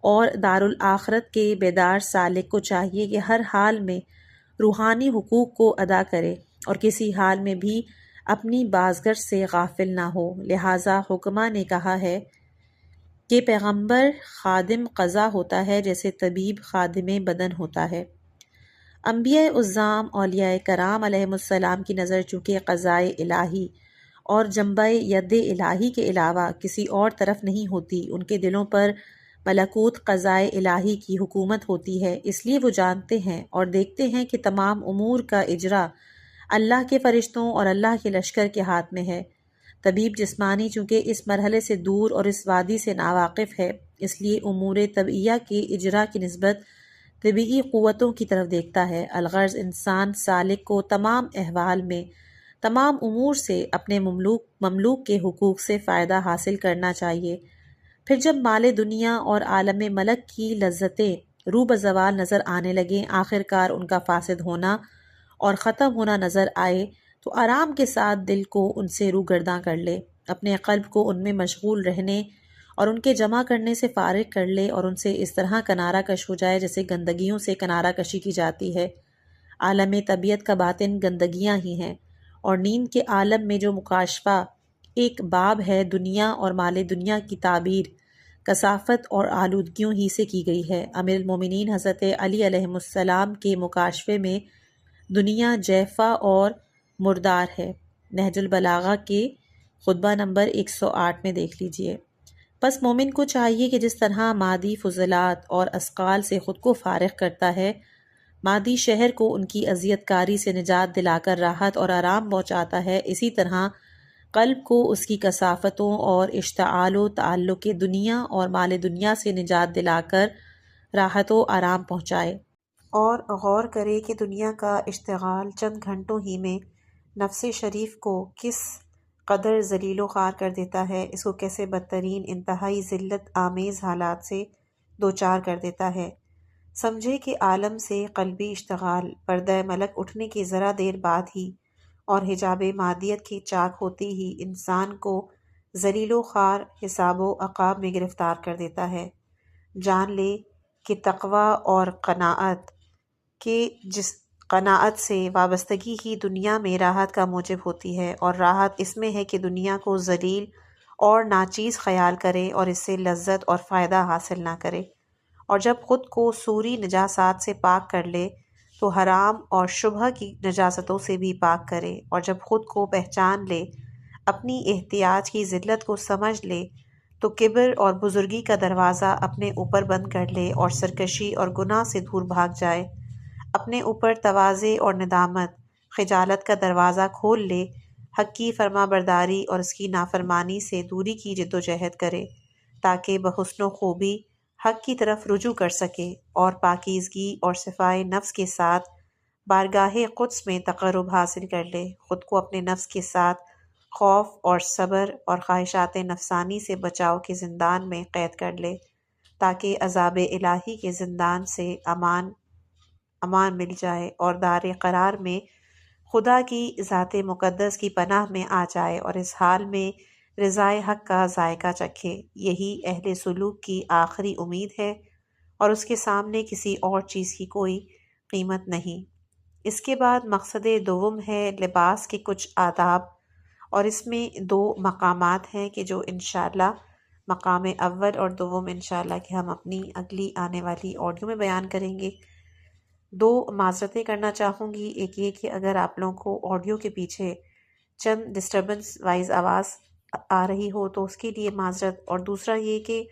اور دارالآخرت کے بیدار سالک کو چاہیے کہ ہر حال میں روحانی حقوق کو ادا کرے اور کسی حال میں بھی اپنی بازگشت سے غافل نہ ہو۔ لہٰذا حکماء نے کہا ہے کہ پیغمبر خادم قضا ہوتا ہے جیسے طبیب خادم بدن ہوتا ہے۔ انبیاء اعظام اولیاء کرام علیہم السلام کی نظر چونکہ قضائے الہی اور جنبہ ید الہی کے علاوہ کسی اور طرف نہیں ہوتی، ان کے دلوں پر ملکوت قضائے الہی کی حکومت ہوتی ہے، اس لیے وہ جانتے ہیں اور دیکھتے ہیں کہ تمام امور کا اجرا اللہ کے فرشتوں اور اللہ کے لشکر کے ہاتھ میں ہے۔ طبیب جسمانی چونکہ اس مرحلے سے دور اور اس وادی سے ناواقف ہے، اس لیے امور طبعیہ کے اجرا کی نسبت طبعی قوتوں کی طرف دیکھتا ہے۔ الغرض انسان سالک کو تمام احوال میں تمام امور سے اپنے مملوک کے حقوق سے فائدہ حاصل کرنا چاہیے۔ پھر جب مال دنیا اور عالم ملک کی لذتیں رو بزوال نظر آنے لگیں، آخر کار ان کا فاسد ہونا اور ختم ہونا نظر آئے، تو آرام کے ساتھ دل کو ان سے روگرداں کر لے، اپنے قلب کو ان میں مشغول رہنے اور ان کے جمع کرنے سے فارغ کر لے، اور ان سے اس طرح کنارہ کش ہو جائے جیسے گندگیوں سے کنارہ کشی کی جاتی ہے۔ عالم طبیعت کا باطن گندگیاں ہی ہیں، اور نیند کے عالم میں جو مکاشفہ ایک باب ہے، دنیا اور مال دنیا کی تعبیر کثافت اور آلودگیوں ہی سے کی گئی ہے۔ امیر المومنین حضرت علی علیہ السلام کے مکاشفے میں دنیا جیفہ اور مردار ہے۔ نہج البلاغہ کے خطبہ نمبر 108 میں دیکھ لیجئے۔ پس مومن کو چاہیے کہ جس طرح مادی فضلات اور اسقال سے خود کو فارغ کرتا ہے، مادی شہر کو ان کی اذیت کاری سے نجات دلا کر راحت اور آرام پہنچاتا ہے، اسی طرح قلب کو اس کی کثافتوں اور اشتعال و تعلق دنیا اور مال دنیا سے نجات دلا کر راحت و آرام پہنچائے، اور غور کرے کہ دنیا کا اشتغال چند گھنٹوں ہی میں نفس شریف کو کس قدر ذلیل و خوار کر دیتا ہے، اس کو کیسے بدترین انتہائی ذلت آمیز حالات سے دوچار کر دیتا ہے۔ سمجھے کہ عالم سے قلبی اشتغال پردہ ملک اٹھنے کی ذرا دیر بعد ہی اور حجاب مادیت کی چاک ہوتی ہی انسان کو ذلیل و خوار حساب و عقاب میں گرفتار کر دیتا ہے۔ جان لے کہ تقوی اور قناعت سے وابستگی ہی دنیا میں راحت کا موجب ہوتی ہے، اور راحت اس میں ہے کہ دنیا کو ذلیل اور ناچیز خیال کرے اور اس سے لذت اور فائدہ حاصل نہ کرے، اور جب خود کو سوری نجاسات سے پاک کر لے تو حرام اور شبہ کی نجاستوں سے بھی پاک کرے، اور جب خود کو پہچان لے، اپنی احتیاج کی ذلت کو سمجھ لے، تو کبر اور بزرگی کا دروازہ اپنے اوپر بند کر لے اور سرکشی اور گناہ سے دور بھاگ جائے، اپنے اوپر تواضع اور ندامت، خجالت کا دروازہ کھول لے، حق کی فرما برداری اور اس کی نافرمانی سے دوری کی جد و جہد کرے، تاکہ بحسن و خوبی حق کی طرف رجوع کر سکے اور پاکیزگی اور صفائے نفس کے ساتھ بارگاہ قدس میں تقرب حاصل کر لے، خود کو اپنے نفس کے ساتھ خوف اور صبر اور خواہشات نفسانی سے بچاؤ کے زندان میں قید کر لے، تاکہ عذاب الہی کے زندان سے امان مل جائے اور دار قرار میں خدا کی ذات مقدس کی پناہ میں آ جائے اور اس حال میں رضائے حق کا ذائقہ چکھے۔ یہی اہل سلوک کی آخری امید ہے اور اس کے سامنے کسی اور چیز کی کوئی قیمت نہیں۔ اس کے بعد مقصد دوم ہے لباس کے کچھ آداب، اور اس میں 2 مقامات ہیں کہ جو انشاءاللہ مقام اول اور دوم انشاءاللہ کہ ہم اپنی اگلی آنے والی آڈیو میں بیان کریں گے۔ 2 معذرتیں کرنا چاہوں گی، ایک یہ کہ اگر آپ لوگوں کو آڈیو کے پیچھے چند ڈسٹربنس وائز آواز آ رہی ہو تو اس کے لیے معذرت، اور دوسرا یہ کہ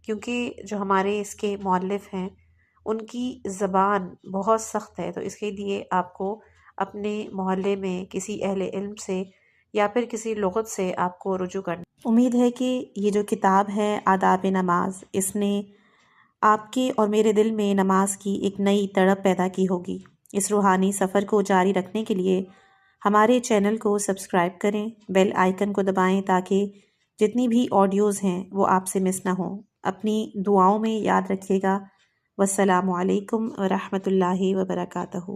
کیونکہ جو ہمارے اس کے مؤلف ہیں ان کی زبان بہت سخت ہے، تو اس کے لیے آپ کو اپنے محلے میں کسی اہل علم سے یا پھر کسی لغت سے آپ کو رجوع کرنا۔ امید ہے کہ یہ جو کتاب ہے آداب نماز، اس نے آپ کے اور میرے دل میں نماز کی ایک نئی تڑپ پیدا کی ہوگی۔ اس روحانی سفر کو جاری رکھنے کے لیے ہمارے چینل کو سبسکرائب کریں، بیل آئیکن کو دبائیں تاکہ جتنی بھی آڈیوز ہیں وہ آپ سے مس نہ ہوں۔ اپنی دعاؤں میں یاد رکھیے گا۔ والسلام علیکم ورحمۃ اللہ وبرکاتہ۔